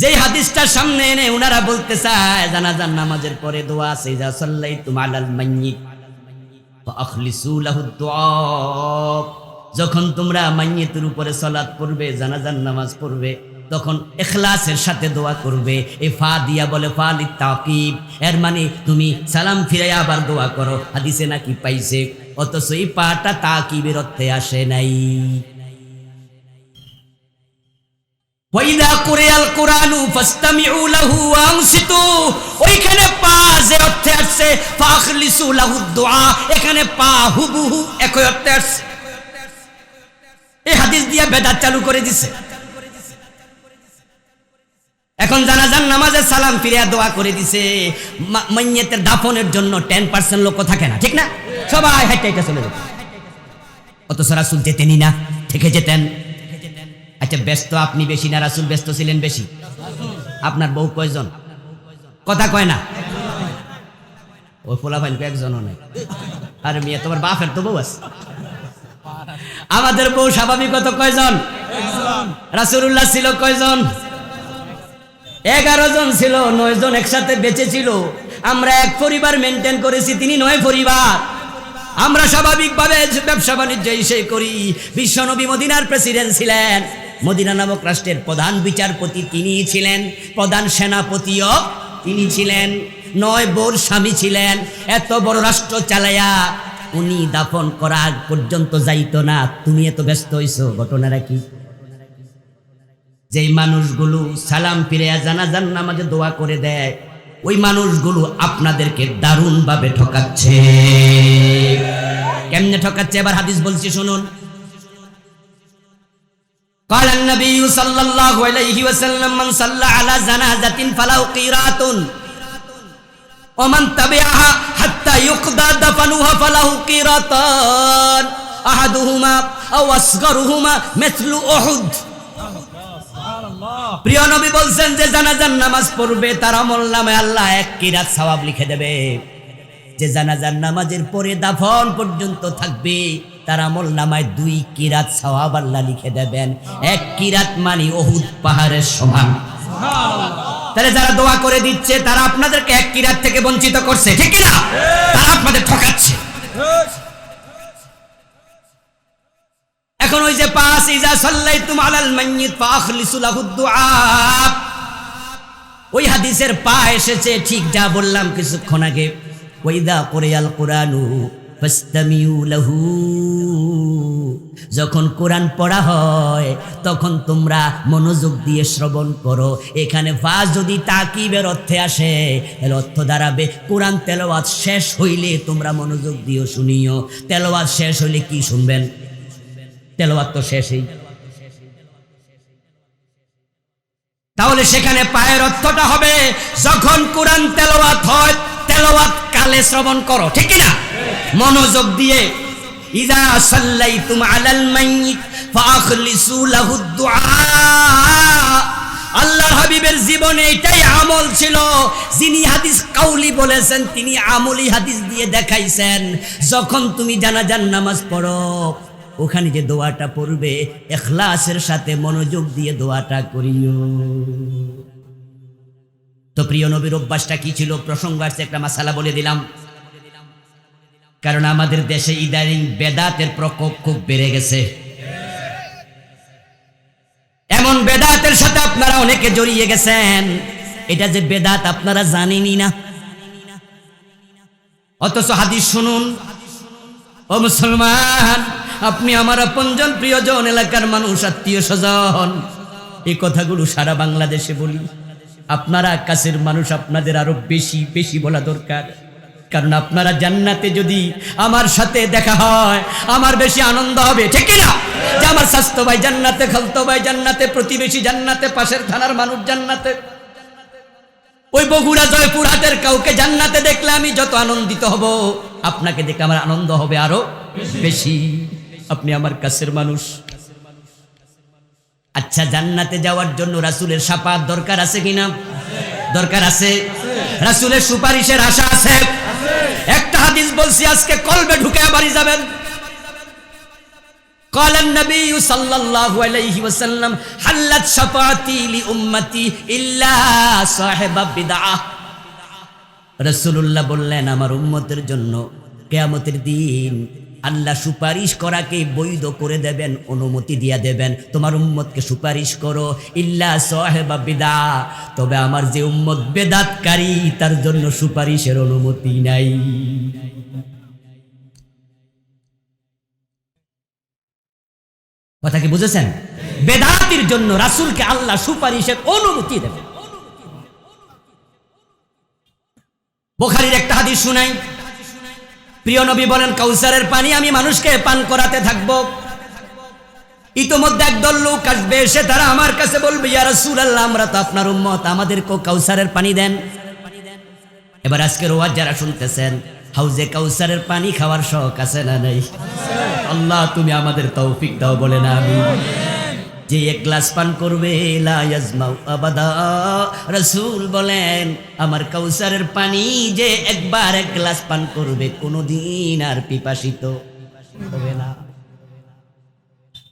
A: যেই হাদিসটা সামনে এনে ওনারা বলতে চায় জানাজার নামাজের পরে দোয়া আছে, ইজা সাল্লাইতুম আলাল মাইয়িত ফাখলিসু লাহু দুআ, যখন তোমরা মাইয়িতের উপরে সালাত পড়বে, জানাজার নামাজ পড়বে, তখন ইখলাসের সাথে দোয়া করবে। এই ফা দিয়া বলে ফা লিতাকিব, এর মানে তুমি সালাম ফিরাইয়া আবার দোয়া করো, হাদিসে নাকি পাইছে। অথচ এই পাটা তাকিবের অর্থে আসে নাই। ওয়াইদা কুরিয়াল কুরআনু ফাসতামিউ লাহু ওয়া আনসিতু, ওইখানে পা যে অর্থে আসছে ফাখলিসু লাহু দুআ, এখানে পা হুবহু একই অর্থে আসছে। এই হাদিস দিয়া বেদাত চালু করে দিছে। এখন জানাজার নামাজে সালাম ফিরিয়া দোয়া করে দিছে। মাইয়িতের দাফনের জন্য 10% লোক থাকে না, ঠিক না? সবাই হাইটা হাইটা চলে যেত, অথচ রাসূল যেতেনই না, থেকে যেতেন। আচ্ছা, ব্যস্ত আপনি বেশি না রাসূল ব্যস্ত ছিলেন বেশি? আপনার বউ কয়জন? কথা কয় না। ওই পোলা ভাই একজনও নাই। আরে মিয়া, তোমার বাপের তো বউ আছে। আমাদের বউ স্বাভাবিকত কয়জন? রাসূলুল্লাহ ছিল কয়জন? 11 জন ছিল, 9 জন একসাথে বেঁচে ছিল। আমরা এক পরিবার মেনটেন করেছি, তিনি 9 পরিবার। আমরা স্বাভাবিকভাবে ব্যবসা বাণিজ্য সেই করি। বিশ্বনবী মদিনার প্রেসিডেন্ট ছিলেন, মদিনা নামক রাষ্ট্রের প্রধান বিচারপতি তিনি ছিলেন, প্রধান সেনাপতিও তিনি ছিলেন, 9 বোর স্বামী ছিলেন। এত বড় রাষ্ট্র চালায়া উনি দাফন করা পর্যন্ত যাইতো না, তুমি এত ব্যস্ত হইছো। ঘটনাটা কি? যেই মানুষগুলো সালাম ফিরিয়া জানাজার নামাজে দোয়া করে দেয়, ওই মানুষগুলো আপনাদেরকে দারুণ ভাবে ঠকাচ্ছে। কেমনে ঠকাচ্ছে? এবার হাদিস বলছি শুনুন। قال النبي صلى الله عليه وسلم من صلى على جنازة فله قيراط ومن تبعها حتى يقضى دفنها فله قيراطان أحدهما أو أصغرهما مثل أحد। প্রিয় নবী বলছেন যে জানাজার নামাজ পড়বে তার আমলনামায় আল্লাহ 1 কিরাত সওয়াব লিখে দেবে। যে জানাজার নামাজের পরে দাফন পর্যন্ত থাকবে তার আমলনামায় 2 কিরাত সওয়াব আল্লাহ লিখে দেবেন। 1 কিরাত মানে উহুদ পাহাড়ের সমান। তাহলে যারা দোয়া করে দিচ্ছে তারা আপনাদেরকে 1 কিরাত থেকে বঞ্চিত করছে, ঠিক কি না? তারা আপনাদের ঠকাচ্ছে। এখন ওই যে পাঁচ ইজা সাল্লাইতুম আলাল মাইয়িত ফাখলিসু লাহু দুআ, ওই হাদিসের পা এসেছে ঠিক যা বললাম কিছুক্ষণ আগে। ওয়াইদা কুরিয়াল কুরআনু ফাসতামিউ লাহু, যখন কোরআন পড়া হয় তখন তোমরা মনোযোগ দিয়ে শ্রবণ করো। এখানে ফা যদি তাকিবের অর্থে আসে এর অর্থ দাঁড়াবে কোরআন তেলাওয়াত শেষ হইলে তোমরা মনোযোগ দিয়ে শুনিও। তেলাওয়াত শেষ হইলে কি শুনবেন? তেলাওয়াত তো শেষই। তাহলে সেখানে পায়ের অর্থটা হবে যখন কোরআন তেলাওয়াত হয় তেলাওয়াত কালে শ্রবণ করো, ঠিক কি না? মনোযোগ দিয়ে। ইজা সাল্লাইতুম আলাল মাইয়িত ফাখলিসু লাহু দুআ, আল্লাহর হাবিবের জীবনে এটাই আমল ছিল। যিনি হাদিস কাউলি বলেছেন তিনি আমলি হাদিস দিয়ে দেখাইছেন। যখন তুমি জানাজার নামাজ পড়ো ওখানে যে দোয়াটা পড়বে ইখলাসের সাথে মনোযোগ দিয়ে দোয়াটা করিও। তো প্রিয় নবীর অভ্যাসটা কি ছিল? প্রসঙ্গ আসছে একটা মাসালা বলে দিলাম। কারণ আমাদের দেশে ইদানিং বেদাতের প্রকোপ খুব বেড়ে গেছে। এমন বেদাতের সাথে আপনারা অনেকে জড়িয়ে গেছেন, এটা যে বেদাত আপনারা জানেনই না। অথচ হাদিস শুনুন। ও মুসলমান, আপনি আমার আপনজন, প্রিয়জন, এলাকার মানুষ, আত্মীয় স্বজন, এই কথাগুলো সারা বাংলাদেশে বলি। আপনারা কাছের মানুষ, আপনাদের আরো বেশি বেশি বলা দরকার। কারণ আপনারা জান্নাতে যদি আমার সাথে দেখা হয় আমার বেশি আনন্দ হবে, ঠিক কি না? যে আমার স্বাস্থ্য ভাই জান্নাতে, খালতো ভাই জান্নাতে, প্রতিবেশী জান্নাতে, পাশের থানার মানুষ জান্নাতে, ওই বগুড়া জয়পুরহাটের কাউকে জান্নাতে দেখলে আমি যত আনন্দিত হব, আপনাকে দেখে আমার আনন্দ হবে আরো বেশি। আপনি আমার কাছের মানুষ। আচ্ছা, জান্নাতে যাওয়ার জন্য রাসূলের শাফাআত দরকার আছে কিনা? দরকার আছে। রাসূলের সুপারিশের আশা আছে। একটা হাদিস বলছি আজকে কলবে ঢুকে বাড়ি যাবেন। قال النبي صلى الله عليه وسلم حلت شفاعتي لأمتي إلا صاحب بدعة। রাসূলুল্লাহ বললেন আমার উম্মতের জন্য কিয়ামতের দিন আল্লাহ সুপারিশ করাকে বৈধ করে দেবেন, অনুমতি দিয়া দেবেন, তোমার উম্মতকে সুপারিশ করো ইল্লা সাহেবা বিদা, তবে আমার যে উম্মত বেদাতকারী তার জন্য সুপারিশের অনুমতি নাই। কথা কি বুঝেছেন? বেদাতির জন্য রাসূলকে আল্লাহ সুপারিশের অনুমতি দেবেন। বুখারীর একটা হাদিস শুনাই, প্রিয় নবী বলেন কাউসারের পানি আমি মানুষকে পান করাতে থাকবো। ইতোমধ্যে একদল লোক আসবে, এসে তারা আমার কাছে বলবে ইয়া রাসূলুল্লাহ আমরা তো আপনার উম্মত, আমাদেরকে কাউসারের পানি দেন। এবার আজকের ওয়াজ যারা শুনতেছেন, হাউজে কাউসারের পানি খাওয়ার শখ আছে না নাই? আল্লাহ তুমি আমাদের তৌফিক দাও, বলে না আমিন। যে এক গ্লাস পান করবে লা ইয়াজমাউ আবাদা, রাসূল বলেন আমার কাউসারের পানি যে একবার এক গ্লাস পান করবে কোনোদিন আর পিপাসিত হবে না।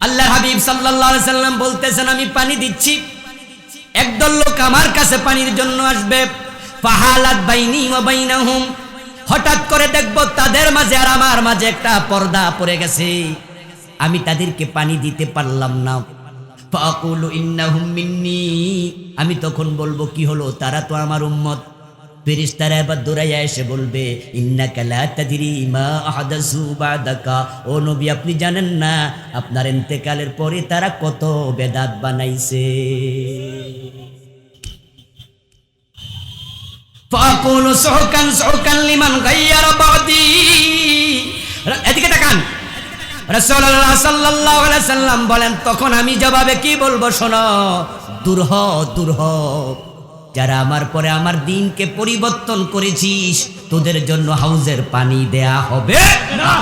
A: আল্লাহর হাবিব সাল্লাল্লাহু আলাইহি সাল্লাম বলতেছেন আমি পানি দিচ্ছি, একদল লোক আমার কাছে পানির জন্য আসবে, ফাহালাত বাইনি ওয়া বাইনাহুম, হঠাৎ করে দেখব তাদের মাঝে আর আমার মাঝে একটা পর্দা পড়ে গেছে, আমি তাদেরকে পানি দিতে পারলাম না। ফাকুলু ইন্নাহুম মিন্নি, আমি তখন বলবো কি হলো, তারা তো আমার উম্মত। ফেরেশতারা এবার দৌড়াইয়া এসে বলবে ইন্নাকা লা তাদরি মা আহদাসু বাদাকা, ও নবী আপনি জানেন না আপনার ইন্তেকালের পরে তারা কত বেদাত বানাইছে। ফাকুলু সুহকান সুহকান লিমান গায়্যারা বাদি, এদিকে তাকান। রাসূলুল্লাহ সাল্লাল্লাহু আলাইহি সাল্লাম বলেন তখন আমি জবাবে কি বলবো শোনো, দূর হ দূর হ, যারা আমার পরে আমার দিনকে পরিবর্তন করেছিস তোদের জন্য হাউজের পানি দেয়া হবে না।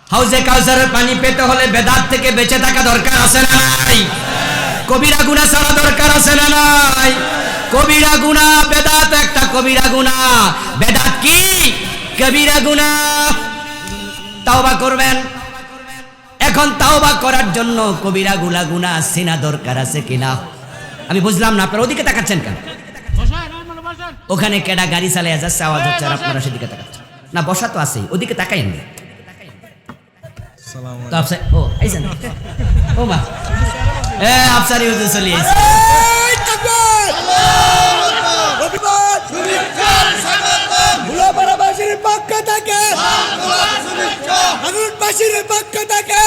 A: হাউজে কাউসারের পানি পেতে হলে বেদাত থেকে বেঁচে থাকা দরকার আছে না নাই? কবিরা গুনাহ ছাড়া দরকার আছে না নাই? কবিরা গুনাহ, বেদাত একটা কবিরা গুনাহ। বেদাত কি? কবিরা গুনাহ। তাওবা করবেন। এখন তাওবা করার জন্য কবিরা গুনাহ চেনা দরকার আছে কিনা? আমি বুঝলাম না, আপনারা ওদিকে তাকাচ্ছেন কেন? ওখানে কেডা গাড়ি চালিয়ে যাচ্ছে, আওয়াজ হচ্ছে আর আপনারা সেদিকে তাকাচ্ছেন না। বসা তো আছেই, ওদিকে তাকাইন না। তো আপসা ও আইছেন, ও মা এ আপসারি হুজুর চলে আইছে।
B: এই তাকবীর, আল্লাহু আকবার, সুবিচার স্বাগতম। মুলাপাড়াবাসীর পক্ষ থেকে আগুনবাসীর পক্ষ থেকে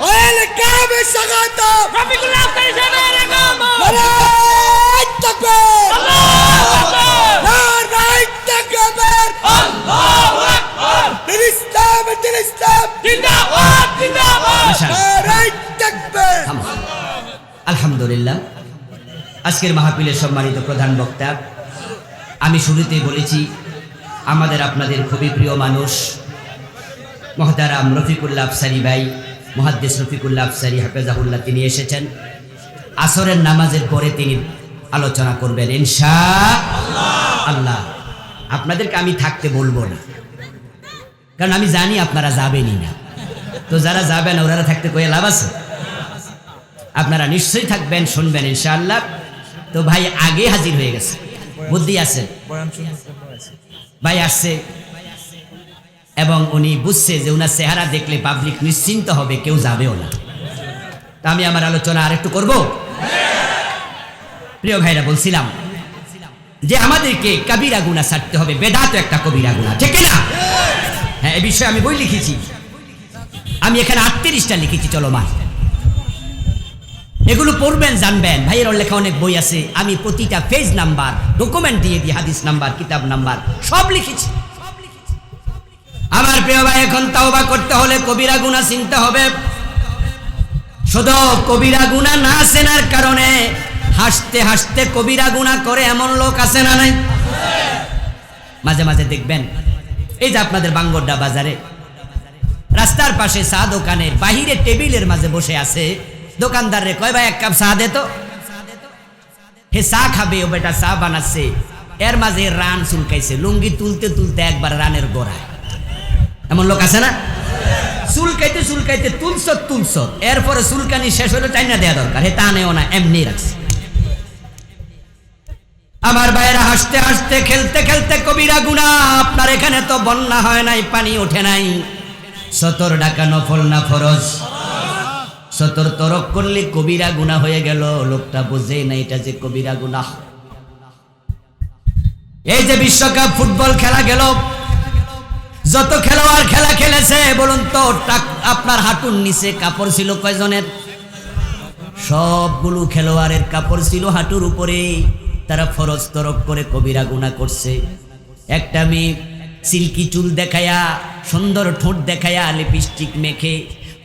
B: ওয়েল কাম স্বাগতম। রফিকুল্লাহ কাইসানের কাম, নারায়ে তাকবীর, আল্লাহু আকবার, নারায়ে তাকবীর, আল্লাহু আকবার। দিন ইসলাম জিন্দাবাদ জিন্দাবাদ, নারায়ে তাকবীর।
A: আলহামদুলিল্লাহ, আজকের মাহফিলের সম্মানিত প্রধান বক্তা, আমি শুরুতেই বলেছি আমাদের আপনাদের খুবই প্রিয় মানুষ মুহতারাম রফিকুল্লাহ আফসারী ভাই, মুহাদ্দিস রফিকুল্লাহ আফসারী হাফেজাহুল্লাহ, তিনি এসেছেন। আসরের নামাজের পরে তিনি আলোচনা করবেন ইনশাআল্লাহ। আপনাদেরকে আমি থাকতে বলবো না, কারণ আমি জানি আপনারা যাবেনই না। তো যারা যাবেন ওরা থাকতে কয়ে লাভ আছে? আপনারা নিশ্চয়ই থাকবেন, শুনবেন ইনশাআল্লাহ। তো ভাই আগে হাজির হয়ে গেছে, বুদ্ধি আছে, ভাই আসছে এবং উনি বুঝছে যে উনার চেহারা দেখলে পাবলিক নিশ্চিন্ত হবে, কেউ যাবেও না। তা আমি আমার আলোচনা আর একটু করব। প্রিয় ভাইরা, বলছিলাম যে আমাদেরকে কবিরা গুনাহ ছাড়তে হবে, বেদাত একটা কবিরা গুনাহ, ঠিক না? হ্যাঁ, এই বিষয়ে আমি বই লিখেছি, আমি এখানে 38টা লিখেছি চলমান। এগুলো পড়বেন, জানবেন। ভাইয়ের লেখা অনেক বই আছে, আমি প্রতিটা পেজ নাম্বার ডকুমেন্ট দিয়ে দিই, হাদিস নাম্বার, কিতাব নাম্বার সব লিখেছি। আমার প্রিয় ভাই, এখন তাওবা করতে হলে কবিরা গুনাহ চিনতে হবে। শুধু কবিরা গুনাহ না চেনার কারণে হাসতে হাসতে কবিরা গুনাহ করে এমন লোক আছে না নাই? মাঝে মাঝে দেখবেন, এই যে আপনাদের বাঙ্গরডা বাজারে রাস্তার পাশে চা দোকানের বাহিরে টেবিলের মাঝে বসে আছে, দোকানদার রে কয় ভাই এক কাপ চা দে তো। হে চা খাবে, ও বেটা চা বানাচ্ছে, এর মাঝে রান চুলকাইছে, লুঙ্গি তুলতে তুলতে একবার রানের গোড়ায়। এমন লোক আছে না? চুলকাইতে চুলকাইতে তুলছ, এরপরে চুলকানি শেষ হলে টাইনা দেওয়া দরকার, হে তা নেও না, এমনি রাখছে। আমার ভাইয়েরা, হাসতে হাসতে খেলতে খেলতে কবিরা গুনাহ। আপনার এখানে তো বন্যা হয় নাই, পানি ওঠে নাই, সতর ডাকা নফল না ফরজ? সতর তরক করলে কবিরা গুনাহ হয়ে গেল। লোকটা বুঝে না এটা যে কবিরা গুনাহ। এই যে বিশ্বকাপ ফুটবল খেলা গেল, যত খেলোয়াড় খেলা খেলেছে বলুন তো, আপনার হাঁটুর নিচে কাপড় ছিল কয়জনের? সবগুলো খেলোয়াড়ের কাপড় ছিল হাঁটুর উপরে। তারা ফরজ তরক করে কবিরা গুনাহ করছে। একটা মেয়ে সিল্কি চুল দেখায়া, সুন্দর ঠোঁট দেখায়া, লিপস্টিক মেখে,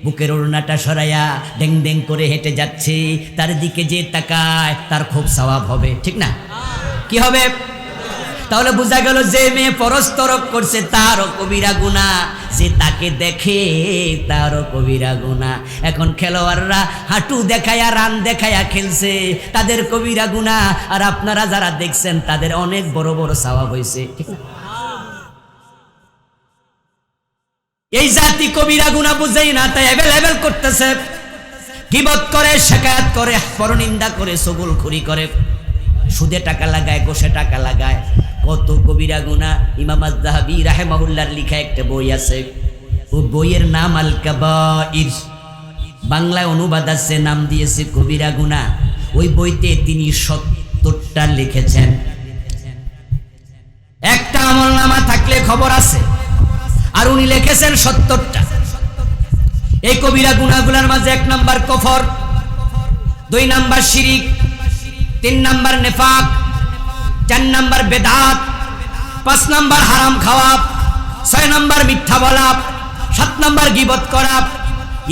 A: বুকের ওড়নাটা সরাইয়া ডেং ডেং করে হেঁটে যাচ্ছে, তার দিকে যে তাকায় তার খুব সওয়াব হবে, ঠিক না? কি হবে? তাহলে বোঝা গেল যে মেয়ে ফরজ তরক করছে তারও কবিরা গুনাহ, যে তাকে দেখে তারও কবিরা গুনাহ। এখন খেলোয়াড়রা হাঁটু দেখায়া, রান দেখায়া খেলছে, তাদের কবিরা গুনাহ, আর আপনারা যারা দেখছেন তাদের অনেক বড় বড় সওয়াব হয়েছে, ঠিক না? এই জাতি কবিরা গুনাহ বুঝেই না, তাই এভেলেবেল করতেছে, গীবত করে, শিকায়াত করে, পরনিন্দা করে, চুগলখড়ি করে, সুদে টাকা লাগায়, গোশে টাকা লাগায়, কত কবিরা গুনাহ। ইমাম আয-যাহাবী রাহিমাহুল্লাহর লেখা একটা বই আছে, ও বইয়ের নাম আল কাবাইর, বাংলায় অনুবাদ আছে, নাম দিয়েছে কবিরা গুনাহ। ওই বইতে তিনি 70টা লিখেছেন। একটা আমলনামা থাকলে খবর আছে, আর উনি লিখেছেন 70টা। এই কবিরা গুনাহগুলোর মাঝে 1 নাম্বার কুফর, 2 নাম্বার শিরিক, 3 নাম্বার নেফাক, 4 নাম্বার বেদাত, 5 নাম্বার হারাম খাওয়া, 6 নাম্বার মিথ্যা বলা, 7 নাম্বার গীবত করা।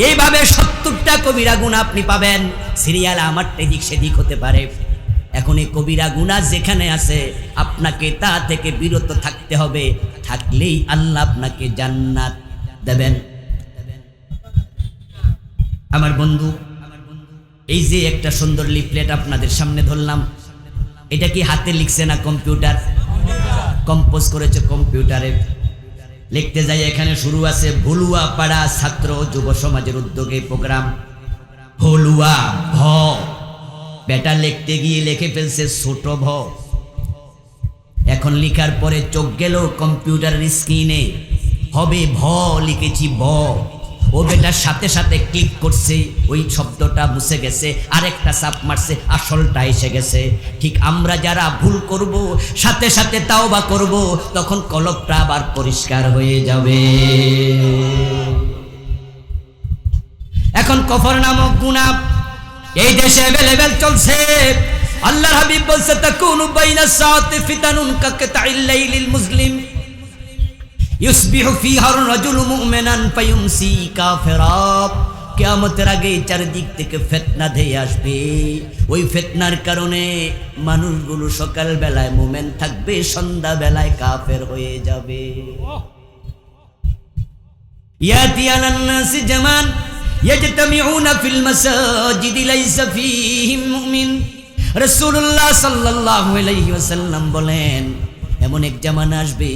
A: এইভাবে 70টা কবিরা গুনাহ আপনি পাবেন। সিরিয়াল আমার এদিক সেদিক হতে পারে। এখন এই কবিরা গুনাহ যেখানে আছে আপনাকে তা থেকে বিরত থাকতে হবে, থাকলেই আল্লাহ আপনাকে জান্নাত দেবেন। আমার বন্ধু, এই যে একটা সুন্দর লিফলেট আপনাদের সামনে ধরলাম, এটা কি হাতে লিখছে না কম্পিউটার? কম্পোজ করেছে কম্পিউটারে। লিখতে যাই, এখানে শুরু আছে ভুলুয়া পাড়া ছাত্র যুব সমাজের উদ্যোগে প্রোগ্রাম। ভুলুয়া ভ, বেটা লিখতে গিয়ে লিখে ফেলছে ছোট ভ। এখন লিখার পরে চোখ গেল কম্পিউটারের স্ক্রিনে, হবে ভ, লিখেছি ব। ও বেটার সাথে সাথে ক্লিক করছে, ওই শব্দটা মুছে গেছে, আরেকটা চাপ মারছে, আসলটা এসে গেছে। ঠিক আমরা যারা ভুল করব, সাথে সাথে তাওবা করব, তখন কলবটা আবার পরিষ্কার হয়ে যাবে। এখন কুফর নামক গুনাহ এই দেশে अवेलेबल চলছে। আল্লাহর হাবিব বলছে, তাকুনু বাইনাস সাআতি ফিতানুন কাকতাইল লাইলিল মুসলিম ইউসবিহু ফিহা আর-রাজুলু মুমিনান ফায়ুমসি কাফিরা। কিয়ামতের আগে চারদিক থেকে ফিতনা ধেয়ে আসবে। ওই ফিতনার কারণে মানুষগুলো সকাল বেলায় মুমিন থাকবে, সন্ধ্যা বেলায় কাফের হয়ে যাবে। ইয়াতি আলান নাসি জামান ইয়াজতামিউনা ফিল মাসাজিদি লাইসা ফীহিম মুমিন। রাসূলুল্লাহ সাল্লাল্লাহু আলাইহি ওয়াসাল্লাম বলেন, এমন এক জামানা আসবে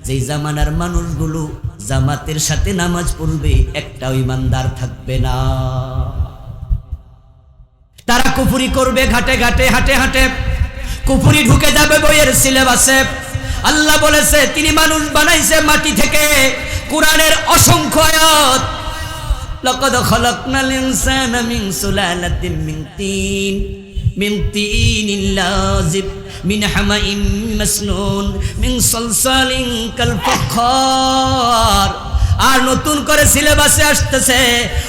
A: যেই জামানার মানুষগুলো জামাতের সাথে নামাজ পড়বে, একটাও ইমানদার থাকবে না। তারা কুফরি করবে, ঘাটে ঘাটে, হাটে হাটে কুফরি ঢুকে যাবে বইয়ের সিলেবাসে। আল্লাহ বলেছে তিনি মানুষ বানাইছে মাটি থেকে। কোরআনের অসংখ্য আয়াত, লাকাদ খালাকনাল ইনসানা মিন সুলালাতিন মিন তিনিন লাযিব মিন হামাইম মাসনুন মিন সালসালিন কাল ফাখার। আর নতুন করে সিলেবাসে আসতেছে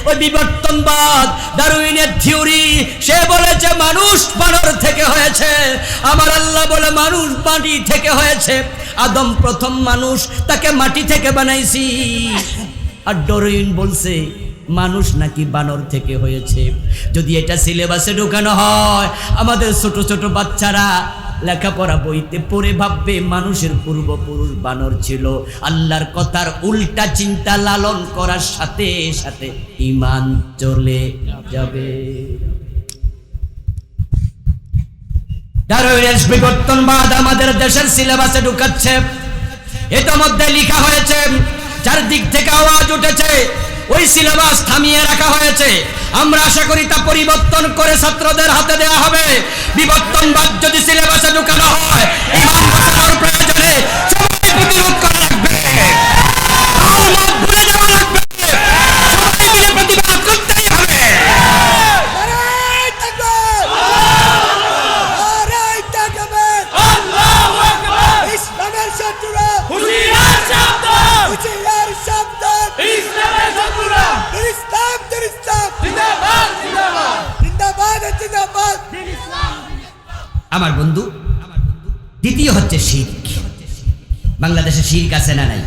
A: ওই বিবর্তনবাদ, ডারউইনের থিওরি। সে বলেছে মানুষ বানর থেকে হয়েছে, আমার আল্লাহ বলে মানুষ মাটি থেকে হয়েছে। আদম প্রথম মানুষ, তাকে মাটি থেকে বানাইছি। আর ডারউইন বলছে মানুষ নাকি বানর থেকে হয়েছে। যদি এটা সিলেবাসে ঢোকানো হয়, আমাদের ছোট ছোট বাচ্চারা লেখাপড়া বইতে পড়ে ভাববে মানুষের পূর্বপুরুষ বানর ছিল। আল্লাহর কথার উল্টা চিন্তা লালন করার সাথে সাথে ঈমান চলে যাবে। ডারউইনের বিবর্তনবাদ আমাদের দেশের সিলেবাসে ঢুকাচ্ছে। এটা মধ্যে লেখা হয়েছে, চারদিক থেকে আওয়াজ উঠেছে, ওই সিলেবাস থামিয়ে রাখা হয়েছে। আমরা আশা করি তা পরিবর্তন করে ছাত্রদের হাতে দেওয়া হবে। বিবর্তনবাদ যদি সিলেবাসে ঢুকানো হয়, ইমান বাঁচানোর প্রয়োজনে সবাই প্রতিরোধ করা লাগবে, আলমত ভুলে যাওয়া লাগবে, সবাই মিলে প্রতিবাদ করতেই হবে।
B: নারায়ে তাকবীর, নারায়ে তাকবীর,
C: আল্লাহু আকবার।
B: ইসলামের শত্রুরা
C: হুঁশিয়ার সাবধান,
B: হুঁশিয়ার সাবধান,
C: ইসলামের শত্রুরা
B: ইসলাম ইসলাম
C: জিন্দাবাদ জিন্দাবাদ।
B: জিন্দাবাদ জিন্দাবাদ।
A: আমার বন্ধু, দ্বিতীয় হচ্ছে শিরক। বাংলাদেশে শিরক আছে না নাই?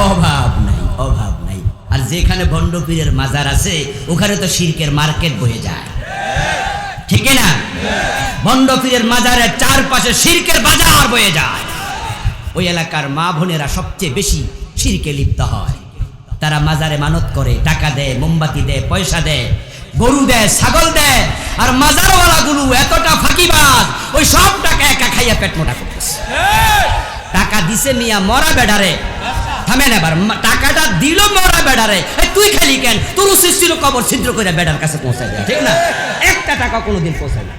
A: অভাব নাই, অভাব নাই। আর যেখানে ভণ্ড পীরের মাজার আছে ওখানে তো শিরকের মার্কেট বয়ে যায়, ঠিক না? ভণ্ড পীরের মাজারের চারপাশে শিরকের বাজার বয়ে যায়। ওই এলাকার মা বোনেরা সবচেয়ে বেশি শিরকে লিপ্ত হয়। তারা মাজারে মানত করে, টাকা দেয়, মোমবাতি দেয়, পয়সা দেয়, গরু দেয়, ছাগল দেয়। আর মাজারওয়ালাগুলো এতটা ফাঁকিবাজ, ওই সব টাকা একা খাইয়া পেট মোটা করতেছে। টাকা দিছে মিয়া মরা বেডারে, থামেন এবার, টাকাটা দিল মরা বেডারে। তুই খালি কেন? তোর উচিত ছিল কবর ছিদ্র করে বেডার কাছে পৌঁছায় দেয়, ঠিক না? একটা টাকা কোনোদিন পৌঁছায় না।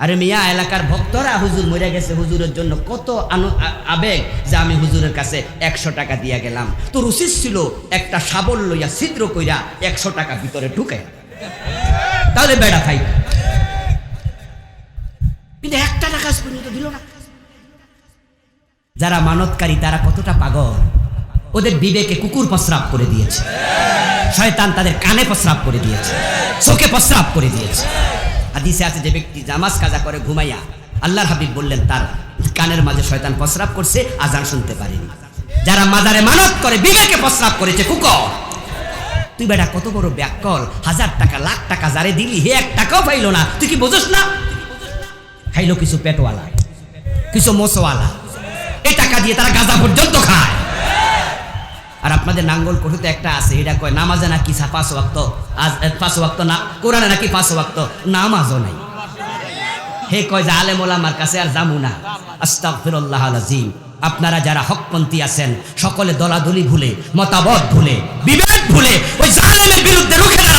A: আরে মিয়া, এলাকার ভক্তরা হুজুর মরে গেছে, হুজুরের জন্য কত আবেগ যে আমি হুজুরের কাছে 100 টাকা দিয়া গেলাম। তোর উচিত ছিল একটা শাবল লইয়া ছিদ্র কইরা 100 টাকা ভিতরে ঢুকে, তাহলে বেড়া খাই। কিন্তু 1 টাকা কাজ পর্যন্ত দিল না। যারা মানতকারী তারা কতটা পাগল! ওদের বিবেকে কুকুর প্রস্রাব করে দিয়েছে, শয়তান তাদের কানে প্রস্রাব করে দিয়েছে, চোখে প্রস্রাব করে দিয়েছে। হাদিসে আছে যে ব্যক্তি নামাজ কাজা করে ঘুমাইয়া, আল্লাহর হাবিব বললেন তার কানের মাঝে শয়তান প্রস্রাব করছে, আজান শুনতে পারেনি। যারা মাজারে মানত করে বিবেকে প্রস্রাব করেছে কুকুর। তুই বেটা কত বড় ব্যাককল! 1000 টাকা, লাখ টাকা যারে দিলি, হে 1 টাকাও পাইলো না। তুই কি বুঝছ না? খাইলো কিছু পেটওয়ালা, কিছু মোসওয়ালা, এই টাকা দিয়ে তারা গাঁজা পর্যন্ত খায়। আর আপনাদের নাঙ্গল কোঠুতে একটা আছে, এটা কয় নামাজে নাকি 5 ওয়াক্ত, আজ 5 ওয়াক্ত না, কোরআনে নাকি 5 ওয়াক্ত, নামাজও নাই। হে কয় যে আলেম ওলামার কাছে আর যামু না। আস্তাগফিরুল্লাহ আল-আযীম। আপনারা যারা হকপন্থী আছেন সকলে দলাদলি ভুলে, মতামত ভুলে, বিবেক ভুলে ওই জালেমের বিরুদ্ধে রুখে দাঁড়ান।